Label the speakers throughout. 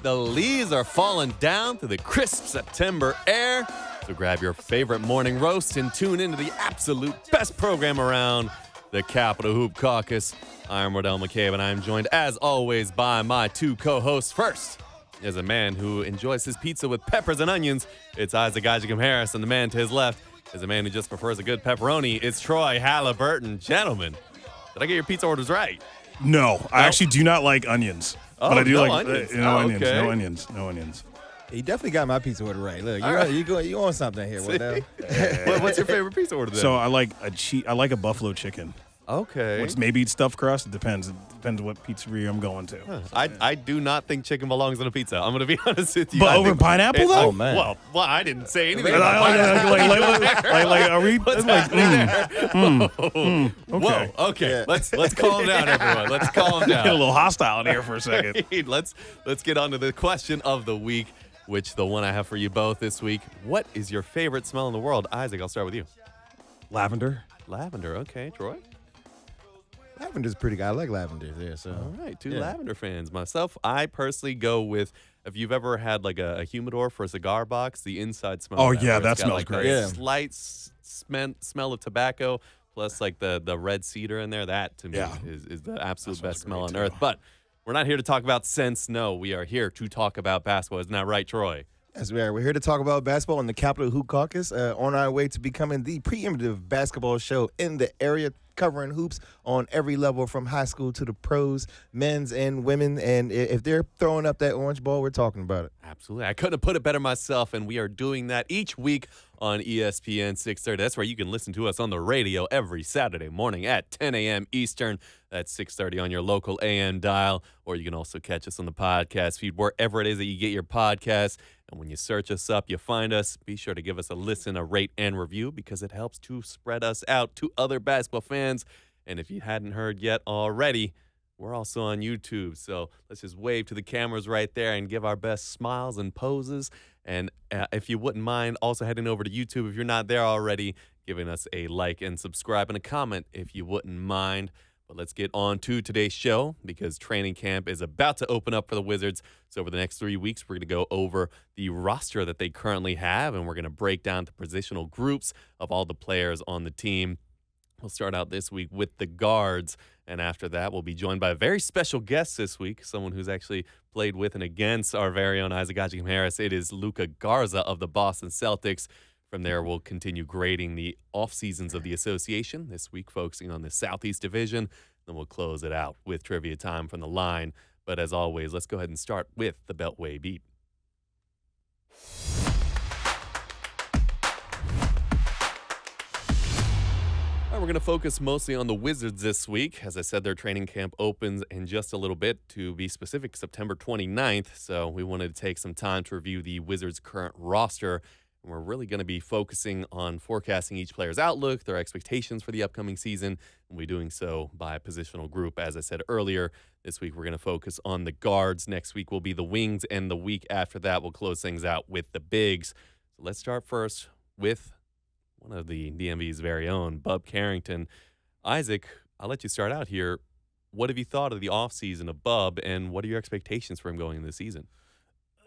Speaker 1: The leaves are falling down through the crisp September air. So grab your favorite morning roast and tune into the absolute best program around, the Capitol Hoop Caucus. I'm Wardell McCabe, and I'm joined, as always, by my two co-hosts. First is a man who enjoys his pizza with peppers and onions. It's Isaac Harris, and the man to his left is a man who just prefers a good pepperoni. It's Troy Halliburton. Gentlemen, did I get your pizza orders right?
Speaker 2: No, I actually do not like onions. But I do
Speaker 1: no
Speaker 2: like
Speaker 1: onions.
Speaker 2: onions.
Speaker 1: Okay.
Speaker 2: No onions.
Speaker 3: You definitely got my pizza order right. Look, you on something here, Wardell.
Speaker 1: What's your favorite pizza order then?
Speaker 2: So I like a buffalo chicken.
Speaker 1: Okay.
Speaker 2: Maybe it's stuffed crust. It depends. It depends what pizzeria I'm going to.
Speaker 1: I do not think chicken belongs on a pizza. I'm going to be honest with you.
Speaker 2: But over pineapple, though?
Speaker 3: Oh, man.
Speaker 1: Well, I didn't say anything
Speaker 2: Like,
Speaker 1: about pineapple.
Speaker 2: are we?
Speaker 1: What's
Speaker 2: Like,
Speaker 1: happening
Speaker 2: okay.
Speaker 1: Whoa, okay.
Speaker 3: Yeah.
Speaker 1: Let's calm down, everyone. Let's calm
Speaker 2: Get a
Speaker 1: down.
Speaker 2: little hostile in here for a second.
Speaker 1: Let's get on to the question of the week, which the one I have for you both this week. What is your favorite smell in the world? Isaac, I'll start with you.
Speaker 2: Lavender.
Speaker 1: Lavender. Okay, Troy.
Speaker 3: Lavender's pretty good. I like lavender there. So
Speaker 1: All right, two
Speaker 3: Yeah.
Speaker 1: lavender fans. Myself, I personally go with, if you've ever had like a humidor for a cigar box, the inside smell.
Speaker 2: Oh,
Speaker 1: of
Speaker 2: yeah,
Speaker 1: where
Speaker 2: that
Speaker 1: it's got,
Speaker 2: smells
Speaker 1: like,
Speaker 2: great.
Speaker 1: the
Speaker 3: Yeah.
Speaker 1: Slight smell of tobacco, plus like the red cedar in there. That to me
Speaker 2: Yeah.
Speaker 1: is the absolute
Speaker 2: That smells
Speaker 1: best smell
Speaker 2: great,
Speaker 1: on
Speaker 2: too.
Speaker 1: earth. But we're not here to talk about scents. No, we are here to talk about basketball. Isn't that right, Troy?
Speaker 3: Yes, we are. We're here to talk about basketball in the Capitol Hoop Caucus, on our way to becoming the preeminent basketball show in the area, covering hoops on every level from high school to the pros, men's and women. And if they're throwing up that orange ball, we're talking about it.
Speaker 1: Absolutely. I couldn't have put it better myself, and we are doing that each week on ESPN 630. That's where you can listen to us on the radio every Saturday morning at 10 a.m. Eastern. That's 630 on your local AM dial, or you can also catch us on the podcast feed wherever it is that you get your podcasts. And when you search us up, you find us. Be sure to give us a listen, a rate, and review, because it helps to spread us out to other basketball fans. And if you hadn't heard yet already, we're also on YouTube. So let's just wave to the cameras right there and give our best smiles and poses. And if you wouldn't mind also heading over to YouTube, if you're not there already, giving us a like and subscribe and a comment if you wouldn't mind. But let's get on to today's show, because training camp is about to open up for the Wizards. So over the next 3 weeks, we're going to go over the roster that they currently have, and we're going to break down the positional groups of all the players on the team. We'll start out this week with the guards, and after that, we'll be joined by a very special guest this week, someone who's actually played with and against our very own Isaac Harris. It is Luka Garza of the Boston Celtics. From there, we'll continue grading the offseasons of the association, this week focusing on the Southeast Division. Then we'll close it out with trivia time from the line. But as always, let's go ahead and start with the Beltway Beat. All right, we're going to focus mostly on the Wizards this week. As I said, their training camp opens in just a little bit, to be specific, September 29th. So we wanted to take some time to review the Wizards' current roster. And we're really going to be focusing on forecasting each player's outlook, their expectations for the upcoming season, and we're doing so by a positional group. As I said earlier, this week we're going to focus on the guards. Next week will be the wings, and the week after that we'll close things out with the bigs. So let's start first with one of the DMV's very own, Bub Carrington. Isaac, I'll let you start out here. What have you thought of the offseason of Bub, and what are your expectations for him going into the season?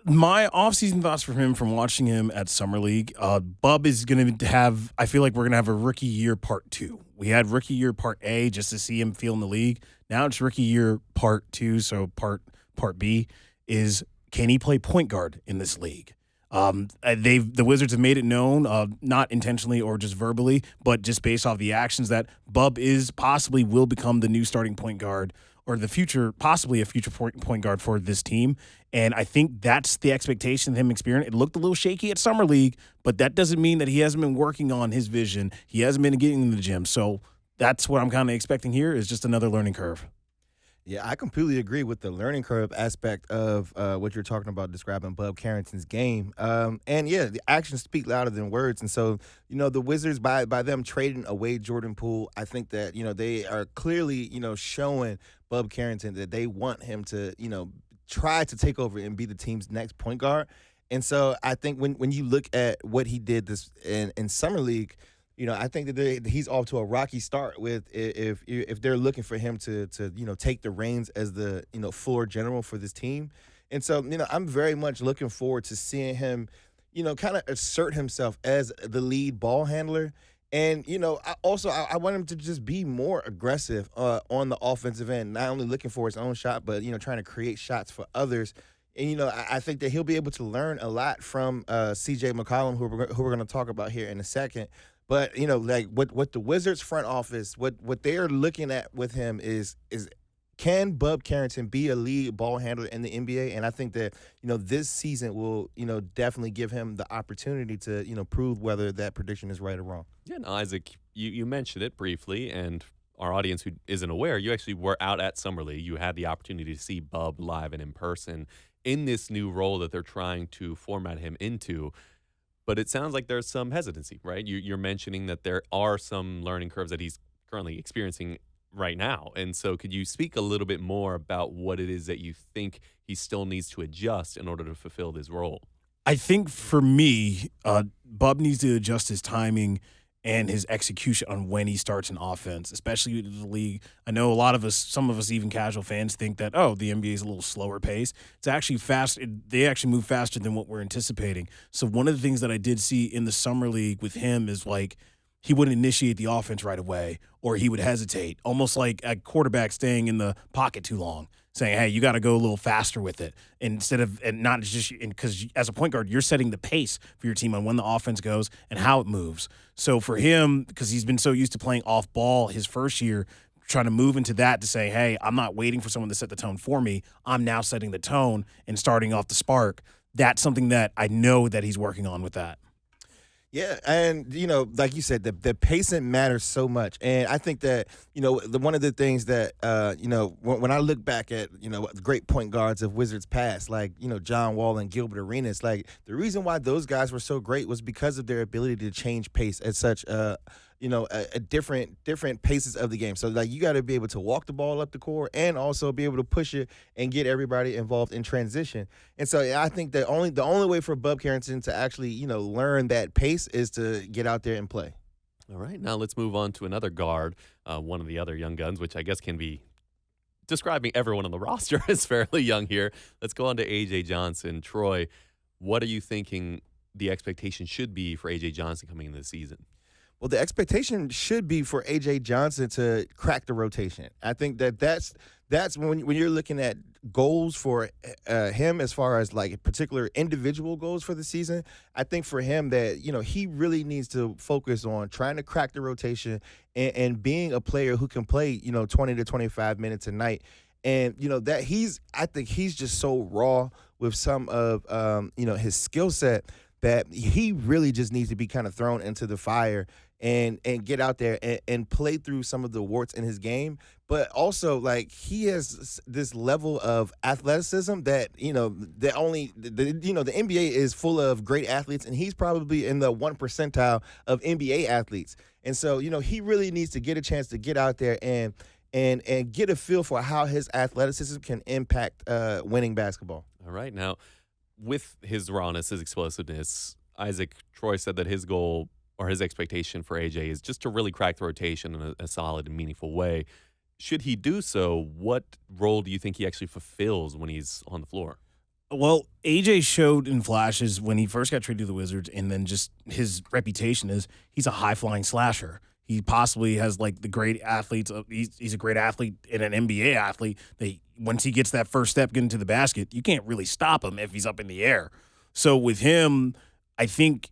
Speaker 2: My offseason thoughts for him from watching him at Summer League, Bub is going to have, I feel like we're going to have a rookie year part 2. We had rookie year part A just to see him feel in the league. Now it's rookie year part 2, so part B is, can he play point guard in this league? The Wizards have made it known, not intentionally or just verbally, but just based off the actions, that Bub possibly will become the new starting point guard, or possibly a future point guard for this team. And I think that's the expectation of him experiencing. It looked a little shaky at Summer League, but that doesn't mean that he hasn't been working on his vision. He hasn't been getting in the gym. So that's what I'm kind of expecting here, is just another learning curve.
Speaker 3: Yeah, I completely agree with the learning curve aspect of what you're talking about, describing Bub Carrington's game. And yeah, the actions speak louder than words. And so, the Wizards, by them trading away Jordan Poole, I think that, they are clearly, showing Bub Carrington that they want him to, try to take over and be the team's next point guard. And so I think when you look at what he did this in Summer League, I think that he's off to a rocky start with if they're looking for him to take the reins as the floor general for this team. And so, I'm very much looking forward to seeing him, kind of assert himself as the lead ball handler. And, I want him to just be more aggressive on the offensive end, not only looking for his own shot, but, trying to create shots for others. And, I think that he'll be able to learn a lot from C.J. McCollum, who we're going to talk about here in a second. But, like what the Wizards front office, what they're looking at with him is can Bub Carrington be a lead ball handler in the NBA? And I think that, this season will, definitely give him the opportunity to, prove whether that prediction is right or wrong.
Speaker 1: Yeah, no, Isaac, you mentioned it briefly, and our audience who isn't aware, you actually were out at Summer League. You had the opportunity to see Bub live and in person in this new role that they're trying to format him into. But it sounds like there's some hesitancy, right? You're mentioning that there are some learning curves that he's currently experiencing right now. And so could you speak a little bit more about what it is that you think he still needs to adjust in order to fulfill this role?
Speaker 2: I think for me, Bub needs to adjust his timing and his execution on when he starts an offense, especially with the league. I know a lot of us, some of us even casual fans, think that, the NBA is a little slower pace. It's actually fast. They actually move faster than what we're anticipating. So one of the things that I did see in the Summer League with him is like he wouldn't initiate the offense right away, or he would hesitate, almost like a quarterback staying in the pocket too long, saying, hey, you got to go a little faster with it instead of, and not just because as a point guard, you're setting the pace for your team on when the offense goes and how it moves. So for him, because he's been so used to playing off ball his first year, trying to move into that to say, hey, I'm not waiting for someone to set the tone for me. I'm now setting the tone and starting off the spark. That's something that I know that he's working on with that.
Speaker 3: Yeah, and like you said, the pacing matters so much, and I think that one of the things that when I look back at the great point guards of Wizards past, like John Wall and Gilbert Arenas, like the reason why those guys were so great was because of their ability to change pace at such a different paces of the game. So like you got to be able to walk the ball up the court and also be able to push it and get everybody involved in transition. And so I think that the only way for Bub Carrington to actually learn that pace is to get out there and play.
Speaker 1: All right, now let's move on to another guard, one of the other young guns, which I guess can be describing everyone on the roster as fairly young here. Let's go on to A.J. Johnson. Troy, what are you thinking the expectation should be for A.J. Johnson coming into the season?
Speaker 3: Well, the expectation should be for A.J. Johnson to crack the rotation. I think that's when you're looking at goals for him as far as like particular individual goals for the season. I think for him that he really needs to focus on trying to crack the rotation and being a player who can play 20 to 25 minutes a night. And that I think he's just so raw with some of his skill set that he really just needs to be kind of thrown into the fire and get out there and play through some of the warts in his game. But also, like, he has this level of athleticism that, the NBA is full of great athletes, and he's probably in the 1 percentile of NBA athletes. And so, he really needs to get a chance to get out there and get a feel for how his athleticism can impact winning basketball.
Speaker 1: All right. Now, with his rawness, his explosiveness, Isaac, Troy said that his goal or his expectation for AJ is just to really crack the rotation in a solid and meaningful way. Should he do so, what role do you think he actually fulfills when he's on the floor?
Speaker 2: Well, AJ showed in flashes when he first got traded to the Wizards, and then just his reputation is he's a high-flying slasher. He possibly has like the great athletes. He's a great athlete and an NBA athlete. Once he gets that first step getting to the basket, you can't really stop him if he's up in the air. So with him, I think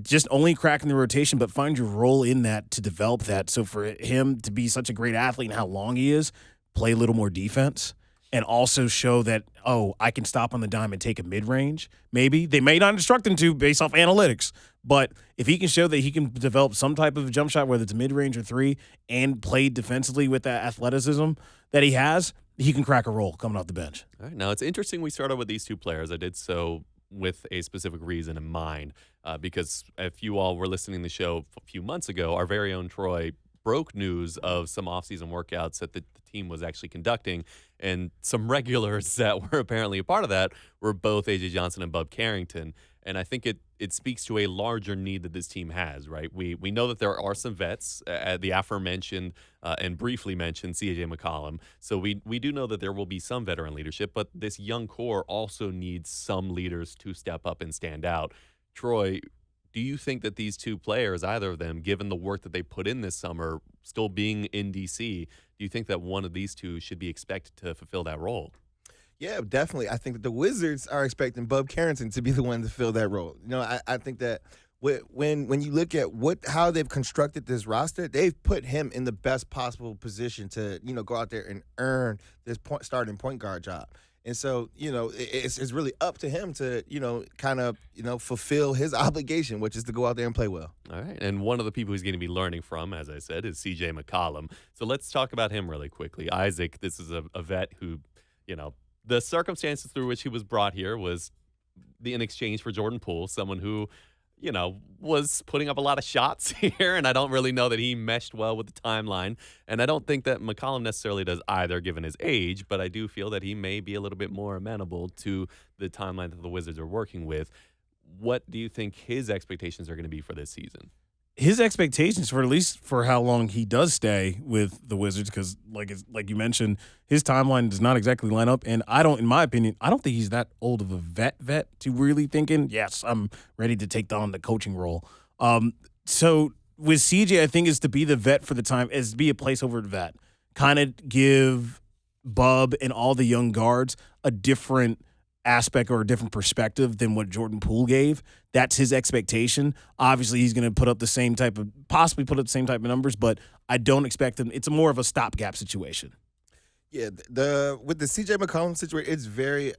Speaker 2: just only cracking the rotation, but find your role in that to develop that. So for him to be such a great athlete and how long he is, play a little more defense. And also show that, I can stop on the dime and take a mid-range. Maybe. They may not instruct him to based off analytics. But if he can show that he can develop some type of jump shot, whether it's mid-range or three, and play defensively with that athleticism that he has, he can crack a roll coming off the bench.
Speaker 1: All right. Now, it's interesting we started with these two players. I did so with a specific reason in mind because if you all were listening to the show a few months ago, our very own Troy broke news of some offseason workouts that the team was actually conducting. And some regulars that were apparently a part of that were both A.J. Johnson and Bub Carrington. And I think it speaks to a larger need that this team has, right? We know that there are some vets, the aforementioned and briefly mentioned C.J. McCollum. So we do know that there will be some veteran leadership, but this young core also needs some leaders to step up and stand out. Troy, do you think that these two players, either of them, given the work that they put in this summer, still being in D.C., do you think that one of these two should be expected to fulfill that role?
Speaker 3: Yeah, definitely. I think that the Wizards are expecting Bub Carrington to be the one to fill that role. I think that when you look at how they've constructed this roster, they've put him in the best possible position to go out there and earn this starting point guard job. And so it's really up to him to kind of fulfill his obligation, which is to go out there and play well.
Speaker 1: All right, and one of the people he's going to be learning from, as I said, is C.J. McCollum. So let's talk about him really quickly. Isaac, this is a vet who, the circumstances through which he was brought here was in exchange for Jordan Poole, someone who, was putting up a lot of shots here, and I don't really know that he meshed well with the timeline. And I don't think that McCollum necessarily does either, given his age, but I do feel that he may be a little bit more amenable to the timeline that the Wizards are working with. What do you think his expectations are going to be for this season?
Speaker 2: His expectations for at least for how long he does stay with the Wizards, because like you mentioned, his timeline does not exactly line up. And in my opinion, I don't think he's that old of a vet to really thinking, yes, I'm ready to take on the coaching role. So with CJ, I think is to be the vet for the time, is to be a placeholder vet, kind of give Bub and all the young guards a different aspect or a different perspective than what Jordan Poole gave. That's his expectation. Obviously, he's going to possibly put up the same type of numbers, but I don't expect him. It's more of a stopgap situation.
Speaker 3: Yeah, with the C.J. McCollum situation, it's very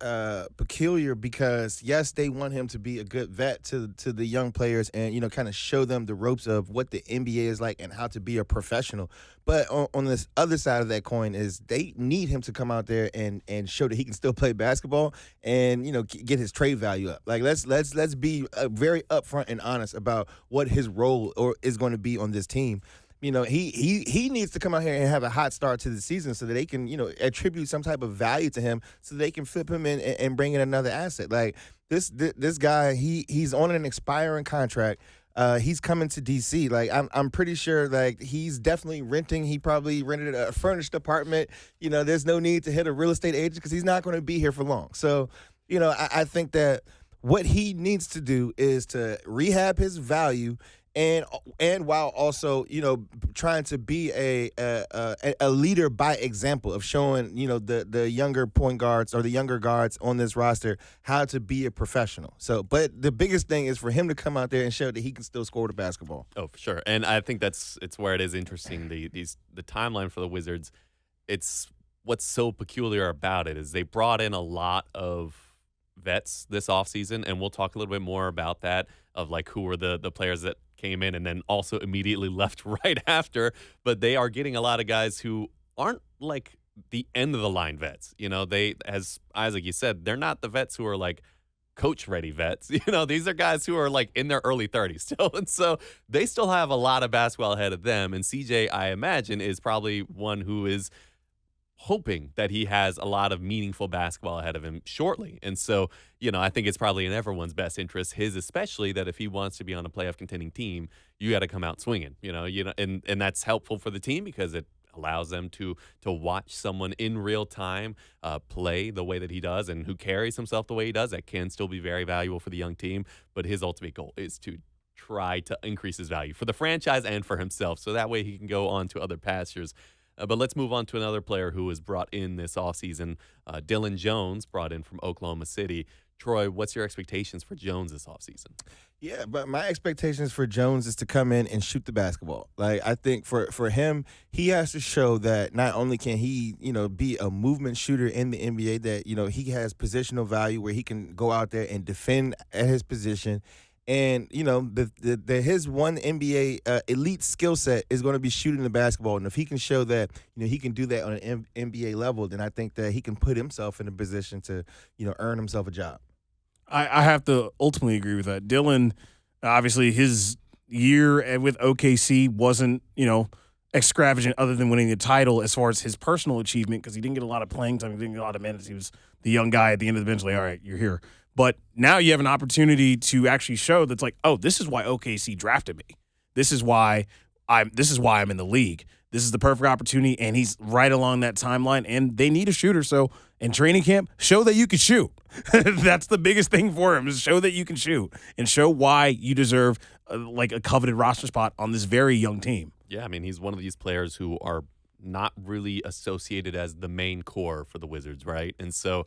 Speaker 3: peculiar because, yes, they want him to be a good vet to the young players and, kind of show them the ropes of what the NBA is like and how to be a professional. But on this other side of that coin is they need him to come out there and show that he can still play basketball and, get his trade value up. Like, let's be very upfront and honest about what his role is going to be on this team. He needs to come out here and have a hot start to the season so that they can, attribute some type of value to him so they can flip him in and bring in another asset. Like this guy, he's on an expiring contract. He's coming to DC. Like I'm pretty sure like he's definitely renting. He probably rented a furnished apartment. There's no need to hit a real estate agent because he's not going to be here for long. So, I think that what he needs to do is to rehab his value and while also trying to be a leader by example of showing the younger point guards or the younger guards on this roster how to be a professional. So but the biggest thing is for him to come out there and show that he can still score the basketball.
Speaker 1: Oh, for sure. And I think it's where it is interesting, the timeline for the Wizards. It's what's so peculiar about it is they brought in a lot of vets this offseason, and we'll talk a little bit more about that, of like who were the players that came in and then also immediately left right after. But they are getting a lot of guys who aren't like the end of the line vets. They, as Isaac, you said, they're not the vets who are like coach ready vets. These are guys who are like in their early 30s still. And so they still have a lot of basketball ahead of them. And CJ, I imagine, is probably one who is hoping that he has a lot of meaningful basketball ahead of him shortly. And so, I think it's probably in everyone's best interest, his especially, that if he wants to be on a playoff contending team, you got to come out swinging, and that's helpful for the team because it allows them to watch someone in real time play the way that he does and who carries himself the way he does. That can still be very valuable for the young team, but his ultimate goal is to try to increase his value for the franchise and for himself, so that way he can go on to other pastures. But let's move on to another player who was brought in this offseason, Dylan Jones, brought in from Oklahoma City. Troy, what's your expectations for Jones this offseason?
Speaker 3: Yeah, but my expectations for Jones is to come in and shoot the basketball. Like, I think for him, he has to show that not only can he, be a movement shooter in the NBA, that, he has positional value where he can go out there and defend at his position. And, his one NBA elite skill set is going to be shooting the basketball. And if he can show that, he can do that on an NBA level, then I think that he can put himself in a position to, earn himself a job.
Speaker 2: I have to ultimately agree with that. Dylan, obviously, his year with OKC wasn't, extravagant other than winning the title as far as his personal achievement, because he didn't get a lot of playing time. He didn't get a lot of minutes. He was the young guy at the end of the bench, like, all right, you're here. But now you have an opportunity to actually show that's like, oh, this is why OKC drafted me. This is why I'm in the league. This is the perfect opportunity, and he's right along that timeline, and they need a shooter. So in training camp, show that you can shoot. That's the biggest thing for him, is show that you can shoot and show why you deserve like a coveted roster spot on this very young team.
Speaker 1: Yeah, I mean, he's one of these players who are not really associated as the main core for the Wizards, right? And so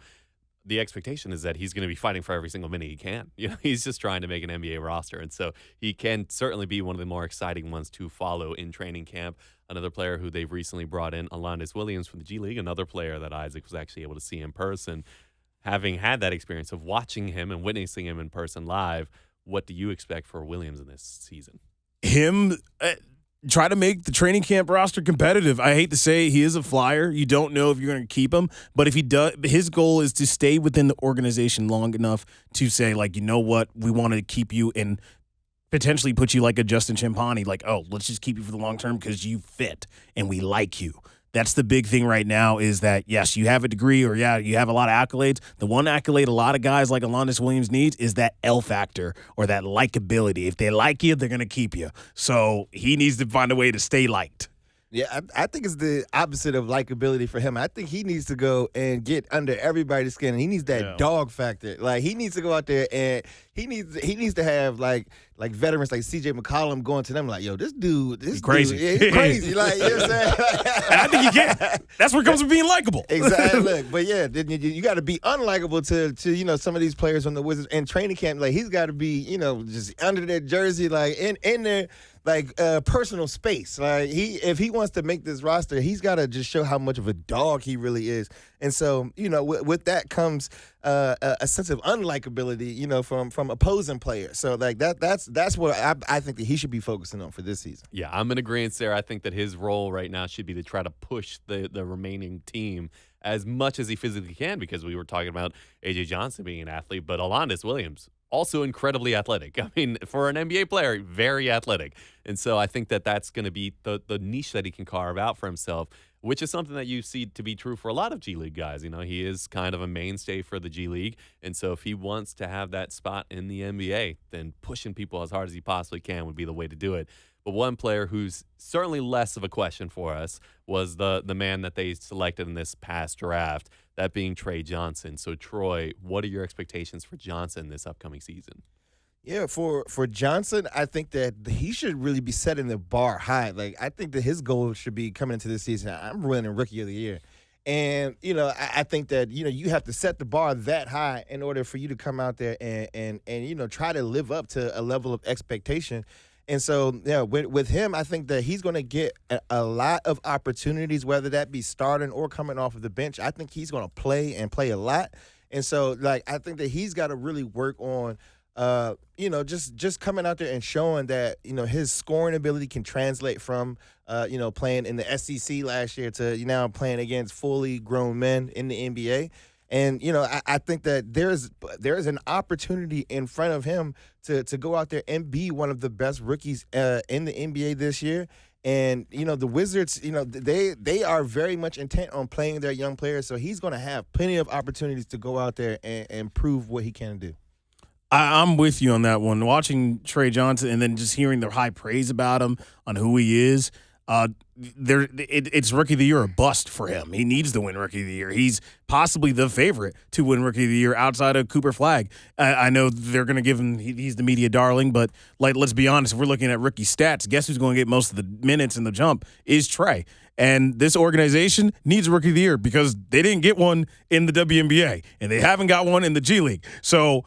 Speaker 1: the expectation is that he's going to be fighting for every single minute he can. You know, he's just trying to make an NBA roster. And so he can certainly be one of the more exciting ones to follow in training camp. Another player who they've recently brought in, Alondes Williams from the G League, another player that Isaac was actually able to see in person. Having had that experience of watching him and witnessing him in person live, what do you expect for Williams in this season?
Speaker 2: Him try to make the training camp roster competitive. I hate to say he is a flyer. You don't know if you're going to keep him, but if he does, his goal is to stay within the organization long enough to say, like, you know what, we want to keep you and potentially put you like a Justin Champagnie, like, oh, let's just keep you for the long term because you fit and we like you. That's the big thing right now, is that, yes, you have a degree, or, yeah, you have a lot of accolades. The one accolade a lot of guys like Alondes Williams needs is that L factor, or that likability. If they like you, they're going to keep you. So he needs to find a way to stay liked.
Speaker 3: Yeah, I think it's the opposite of likability for him. I think he needs to go and get under everybody's skin. He needs that dog factor. Like, he needs to go out there and he needs to have like veterans like CJ McCollum going to them like, yo, this dude,
Speaker 2: he's crazy.
Speaker 3: He's crazy. Like, you know what I'm saying?
Speaker 2: And I think he can. That's where it comes from being likable.
Speaker 3: Exactly. Look, but yeah, you got to be unlikable to some of these players on the Wizards in training camp. Like, he's got to be, just under their jersey, like in their personal space. Like, if he wants to make this roster, he's got to just show how much of a dog he really is. And so, with that comes a sense of unlikability, from opposing players. So, like, that's what I think that he should be focusing on for this season.
Speaker 1: Yeah, I'm in agreement, Sarah. I think that his role right now should be to try to push the remaining team as much as he physically can, because we were talking about A.J. Johnson being an athlete, but Alondes Williams, also incredibly athletic. I mean, for an NBA player, very athletic. And so I think that that's going to be the niche that he can carve out for himself, which is something that you see to be true for a lot of G League guys. He is kind of a mainstay for the G League. And so if he wants to have that spot in the NBA, then pushing people as hard as he possibly can would be the way to do it. But one player who's certainly less of a question for us was the man that they selected in this past draft, that being Trey Johnson. So, Troy, what are your expectations for Johnson this upcoming season?
Speaker 3: Yeah, for Johnson, I think that he should really be setting the bar high. Like, I think that his goal should be coming into this season, I'm winning Rookie of the Year. And, I think that, you have to set the bar that high in order for you to come out there and try to live up to a level of expectation. And so, yeah, with him, I think that he's going to get a lot of opportunities, whether that be starting or coming off of the bench. I think he's going to play a lot. And so, like, I think that he's got to really work on, just coming out there and showing that, his scoring ability can translate from, playing in the SEC last year to now playing against fully grown men in the NBA. And, I think that there's an opportunity in front of him to go out there and be one of the best rookies in the NBA this year. And, the Wizards, they are very much intent on playing their young players. So he's going to have plenty of opportunities to go out there and prove what he can do.
Speaker 2: I'm with you on that one. Watching Trey Johnson and then just hearing the high praise about him on who he is, it's Rookie of the Year or bust for him. He needs to win Rookie of the Year. He's possibly the favorite to win Rookie of the Year outside of Cooper Flagg. I know they're going to give him, he's the media darling, but let's be honest, if we're looking at rookie stats, guess who's going to get most of the minutes in the jump is Trey. And this organization needs a Rookie of the Year because they didn't get one in the WNBA, and they haven't got one in the G League. So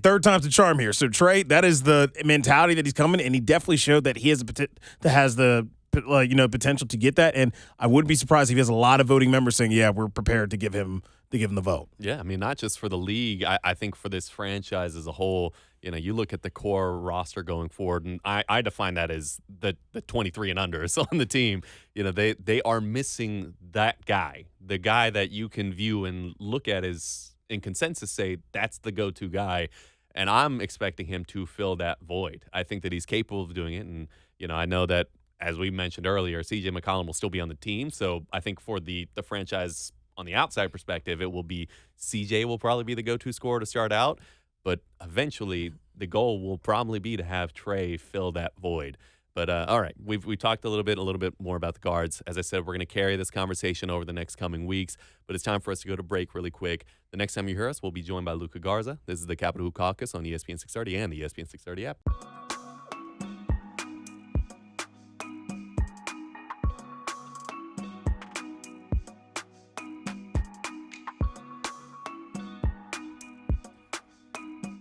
Speaker 2: third time's the charm here. So Trey, that is the mentality that he's coming, and he definitely showed that he has the potential to get that. And I wouldn't be surprised if he has a lot of voting members saying, yeah, we're prepared to give him the vote.
Speaker 1: Yeah, I mean, not just for the league. I think for this franchise as a whole, you look at the core roster going forward, and I define that as the 23 and unders on the team. They are missing that guy, the guy that you can view and look at as, in consensus, say that's the go-to guy. And I'm expecting him to fill that void. I think that he's capable of doing it. And, I know that as we mentioned earlier, CJ McCollum will still be on the team. So I think for the franchise on the outside perspective, it will be CJ will probably be the go-to scorer to start out. But eventually, the goal will probably be to have Trey fill that void. But all right, we talked a little bit more about the guards. As I said, we're going to carry this conversation over the next coming weeks. But it's time for us to go to break really quick. The next time you hear us, we'll be joined by Luka Garza. This is the Capitol Hoop Caucus on ESPN 630 and the ESPN 630 app.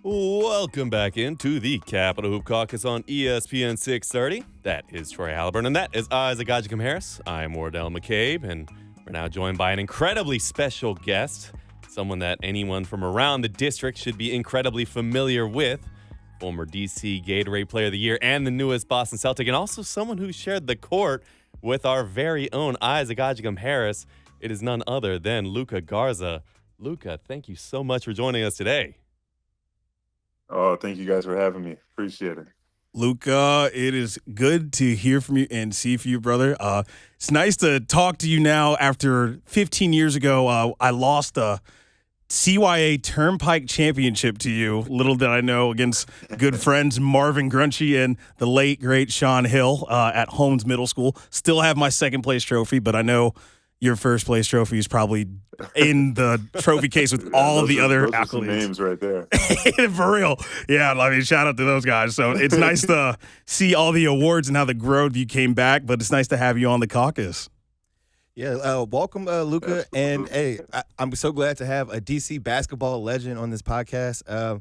Speaker 1: Welcome back into the Capitol Hoop Caucus on ESPN 630. That is Troy Halliburton, and that is Isaac Harris. I'm Wardell McCabe, and we're now joined by an incredibly special guest, someone that anyone from around the district should be incredibly familiar with, former DC Gatorade Player of the Year and the newest Boston Celtic, and also someone who shared the court with our very own Isaac Harris. It is none other than Luka Garza. Luka, thank you so much for joining us today.
Speaker 4: Oh, thank you guys for having me. Appreciate it.
Speaker 2: Luka, it is good to hear from you and see from you, brother. It's nice to talk to you now after 15 years ago. I lost a CYA Turnpike Championship to you. Little did I know, against good friends Marvin Grunchy and the late, great Sean Hill at Holmes Middle School. Still have my second place trophy, but I know your first place trophy is probably in the trophy case with all the other
Speaker 4: accolades. Some names right there.
Speaker 2: For real. Yeah, I mean, shout out to those guys. So it's nice to see all the awards and how the growth you came back, but it's nice to have you on the caucus.
Speaker 3: Yeah, welcome, Luka. And, hey, I'm so glad to have a DC basketball legend on this podcast.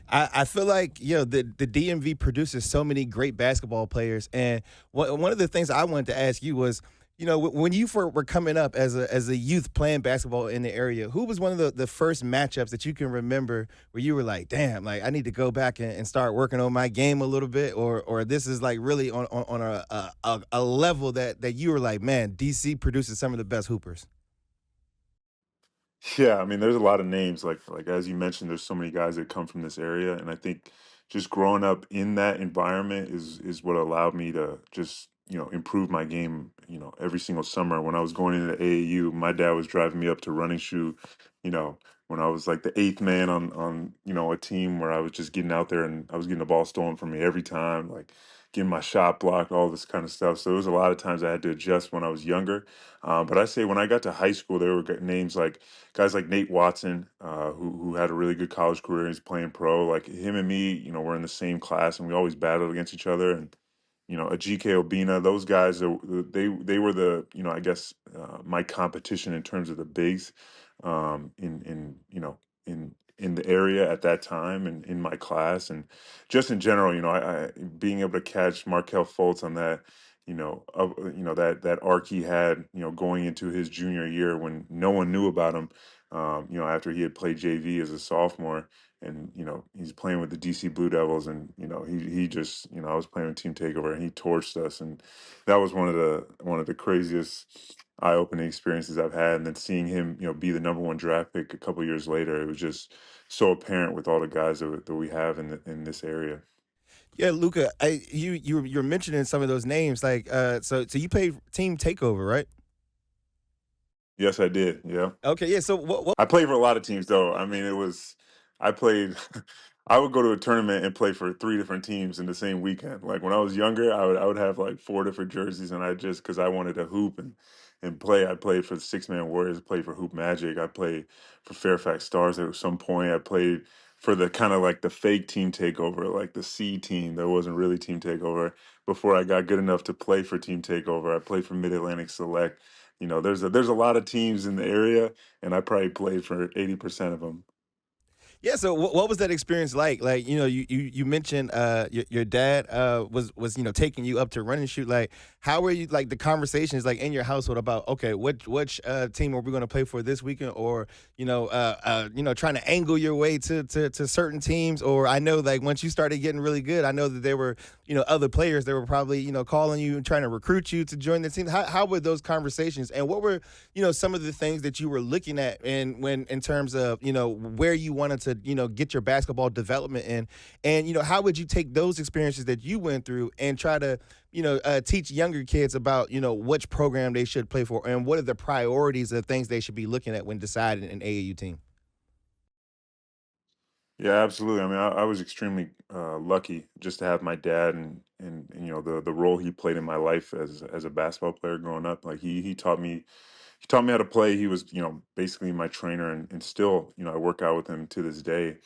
Speaker 3: I feel like, the DMV produces so many great basketball players. And one of the things I wanted to ask you was, when you were coming up as a youth playing basketball in the area, who was one of the first matchups that you can remember where you were like, damn, like I need to go back and start working on my game a little bit, or this is like really on a level that you were like, man, DC produces some of the best hoopers?
Speaker 4: Yeah, I mean, there's a lot of names. Like as you mentioned, there's so many guys that come from this area, and I think just growing up in that environment is what allowed me to just improve my game. Every single summer when I was going into AAU, my dad was driving me up to running shoe. When I was like the eighth man on a team where I was just getting out there and I was getting the ball stolen from me every time, like getting my shot blocked, all this kind of stuff. So there was a lot of times I had to adjust when I was younger. But I say when I got to high school, there were names like guys like Nate Watson, who had a really good college career. He's playing pro. Like him and me, we're in the same class and we always battled against each other. And a GK Obina, those guys, they were the I guess my competition in terms of the bigs, in the area at that time and in my class and just in general, I being able to catch Markelle Fultz on that. That arc he had, going into his junior year when no one knew about him, after he had played JV as a sophomore, and he's playing with the DC Blue Devils, and he just I was playing with Team Takeover, and he torched us, and that was one of the craziest eye-opening experiences I've had. And then seeing him, be the number one draft pick a couple years later, it was just so apparent with all the guys that we have in this area.
Speaker 3: Yeah, Luka, you're mentioning some of those names, like so you played Team Takeover, right?
Speaker 4: Yes, I did. Yeah.
Speaker 3: Okay, yeah. So what?
Speaker 4: I played for a lot of teams, though. I mean, I played. I would go to a tournament and play for 3 different teams in the same weekend. Like when I was younger, I would have like 4 different jerseys, and because I wanted to hoop and play. I played for the Six Man Warriors. I played for Hoop Magic. I played for Fairfax Stars at some point. I played for the kind of like the fake Team Takeover, like the C team that wasn't really Team Takeover. Before I got good enough to play for Team Takeover, I played for Mid Atlantic Select. There's a lot of teams in the area, and I probably played for 80% of them.
Speaker 3: Yeah. So what was that experience like? Like you mentioned your dad was taking you up to run and shoot. Like how were you, like the conversations like in your household about, okay, which team are we going to play for this weekend, or trying to angle your way to certain teams? Or I know like once you started getting really good, I know that there were other players that were probably calling you and trying to recruit you to join the team. How were those conversations, and what were some of the things that you were looking at in terms of where you wanted to, get your basketball development in. And, how would you take those experiences that you went through and try to, teach younger kids about, which program they should play for and what are the priorities of things they should be looking at when deciding an AAU team?
Speaker 4: Yeah, absolutely. I mean, I was extremely lucky just to have my dad and the role he played in my life as a basketball player growing up. Like he taught me how to play. He was basically my trainer, and still I work out with him to this day.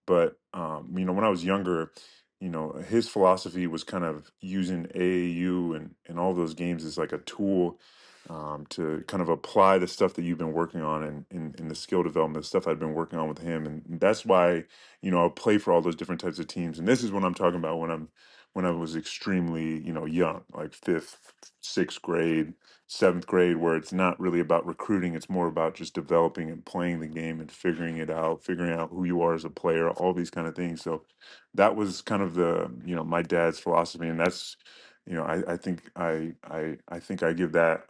Speaker 4: But when I was younger, his philosophy was kind of using AAU and all those games as like a tool to kind of apply the stuff that you've been working on in the skill development, the stuff I've been working on with him. And that's why, I'll play for all those different types of teams. And this is what I'm talking about when I was extremely, young, like fifth, sixth grade, seventh grade, where it's not really about recruiting. It's more about just developing and playing the game and figuring it out, figuring out who you are as a player, all these kind of things. So that was kind of my dad's philosophy. And that's, I think I give that,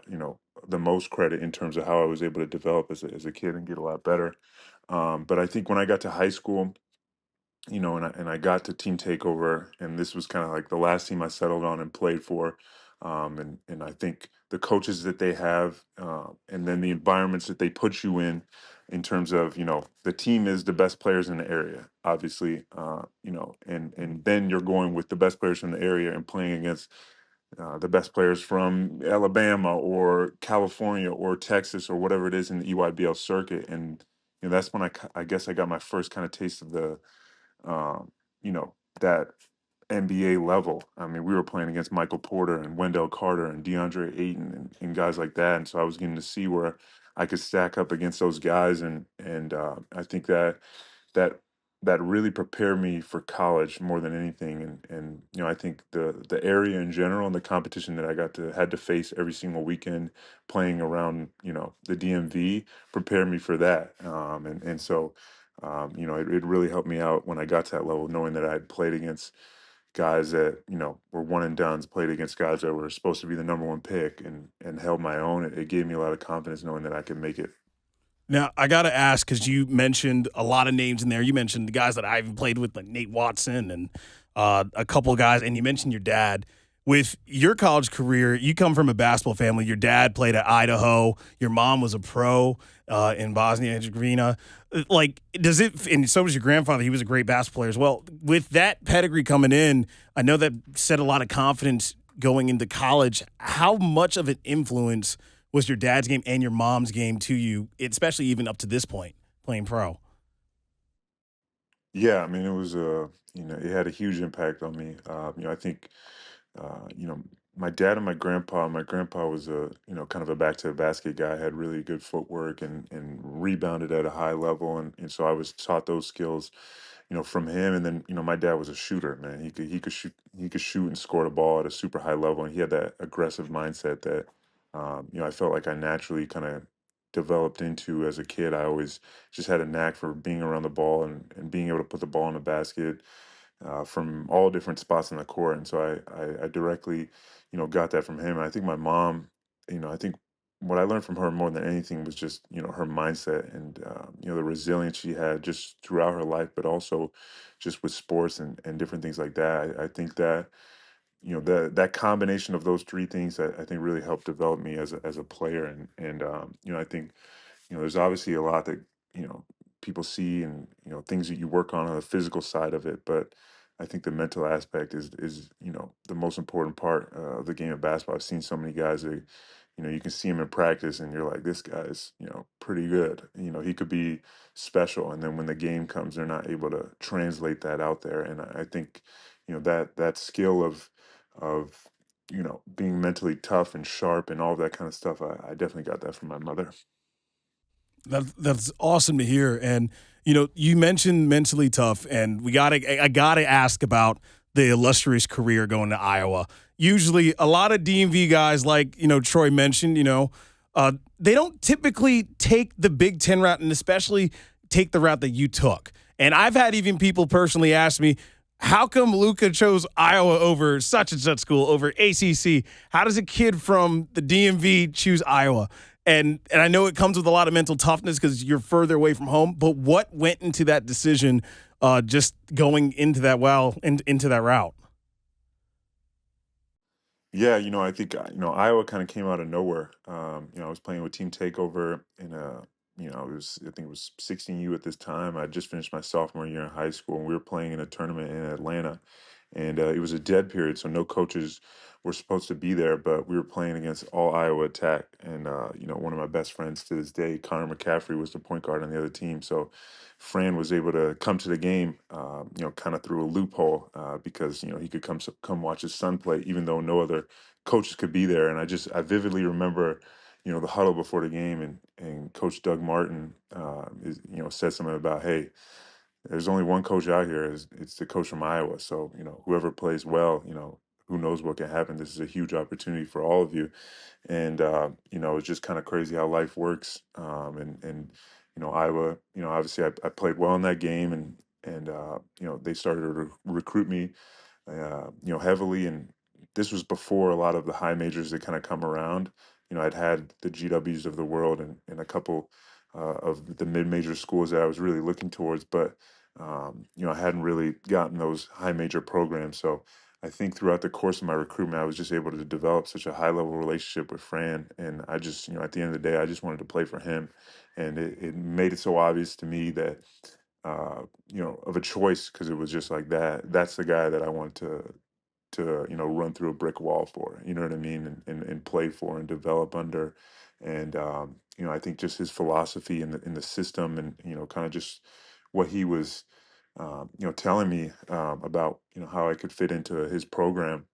Speaker 4: the most credit in terms of how I was able to develop as a kid and get a lot better. But I think when I got to high school, and I got to team takeover, and this was kind of like the last team I settled on and played for. And I think the coaches that they have, and then the environments that they put you in terms of, the team is the best players in the area, obviously, and then you're going with the best players from the area and playing against the best players from Alabama or California or Texas or whatever it is in the EYBL circuit. And that's when I guess I got my first kind of taste of the that NBA level. I mean, we were playing against Michael Porter and Wendell Carter and DeAndre Ayton and guys like that. And so I was getting to see where I could stack up against those guys. And I think that that really prepared me for college more than anything. And I think the area in general and the competition that I had to face every single weekend playing around, the DMV prepared me for that. And so it really helped me out when I got to that level, knowing that I had played against guys that, were one and dones, played against guys that were supposed to be the number one pick and held my own. It gave me a lot of confidence knowing that I could make it.
Speaker 2: Now, I got to ask, because you mentioned a lot of names in there. You mentioned the guys that I even played with, like Nate Watson and a couple of guys, and you mentioned your dad. With your college career, you come from a basketball family. Your dad played at Idaho. Your mom was a pro in Bosnia and Herzegovina. Like, and so was your grandfather. He was a great basketball player as well. With that pedigree coming in, I know that set a lot of confidence going into college. How much of an influence was your dad's game and your mom's game to you, especially even up to this point, playing pro?
Speaker 4: Yeah, I mean, it was it had a huge impact on me. I think, you know, my dad and my grandpa. My grandpa was a, kind of a back to the basket guy. Had really good footwork and rebounded at a high level, and so I was taught those skills, from him. And then, my dad was a shooter, man. He could shoot and score the ball at a super high level, and he had that aggressive mindset that, I felt like I naturally kind of developed into as a kid. I always just had a knack for being around the ball and being able to put the ball in the basket from all different spots in the court. And so I directly, got that from him. And I think my mom, I think what I learned from her more than anything was just, her mindset and, the resilience she had just throughout her life, but also just with sports and different things like that. I think that, that combination of those three things I think really helped develop me as a player. And I think, there's obviously a lot that, you know, people see and, things that you work on the physical side of it. But I think the mental aspect is, the most important part of the game of basketball. I've seen so many guys that, you can see him in practice and you're like, this guy's, pretty good. He could be special. And then when the game comes, they're not able to translate that out there. And I think, that skill of, being mentally tough and sharp and all that kind of stuff, I definitely got that from my mother.
Speaker 2: That's awesome to hear. And, you mentioned mentally tough, and I gotta ask about the illustrious career going to Iowa. Usually a lot of DMV guys, like, Troy mentioned, they don't typically take the Big Ten route, and especially take the route that you took. And I've had even people personally ask me, how come Luka chose Iowa over such and such school, over ACC? How does a kid from the DMV choose Iowa? And I know it comes with a lot of mental toughness because you're further away from home. But what went into that decision, just going into that into that route?
Speaker 4: Yeah, I think Iowa kind of came out of nowhere. I was playing with Team Takeover in I think it was 16U at this time. I just finished my sophomore year in high school, and we were playing in a tournament in Atlanta, and it was a dead period, so no coaches were supposed to be there, but we were playing against all Iowa attack, and one of my best friends to this day, Connor McCaffrey, was the point guard on the other team, so. Fran was able to come to the game, kind of through a loophole because he could come watch his son play, even though no other coaches could be there. And I vividly remember, the huddle before the game, and Coach Doug Martin, said something about, hey, there's only one coach out here. It's the coach from Iowa. So whoever plays well, who knows what can happen. This is a huge opportunity for all of you. And it's just kind of crazy how life works. And Iowa, obviously I played well in that game, and they started to recruit me heavily. And this was before a lot of the high majors that kind of come around. I'd had the GWs of the world, and a couple of the mid-major schools that I was really looking towards, but I hadn't really gotten those high major programs. So I think throughout the course of my recruitment, I was just able to develop such a high level relationship with Fran. And I just, at the end of the day, I just wanted to play for him. And it made it so obvious to me that, of a choice, because it was just like that. That's the guy that I wanted to run through a brick wall for, you know what I mean, and play for and develop under. And I think just his philosophy in the system, and kind of just what he was telling me about how I could fit into his program.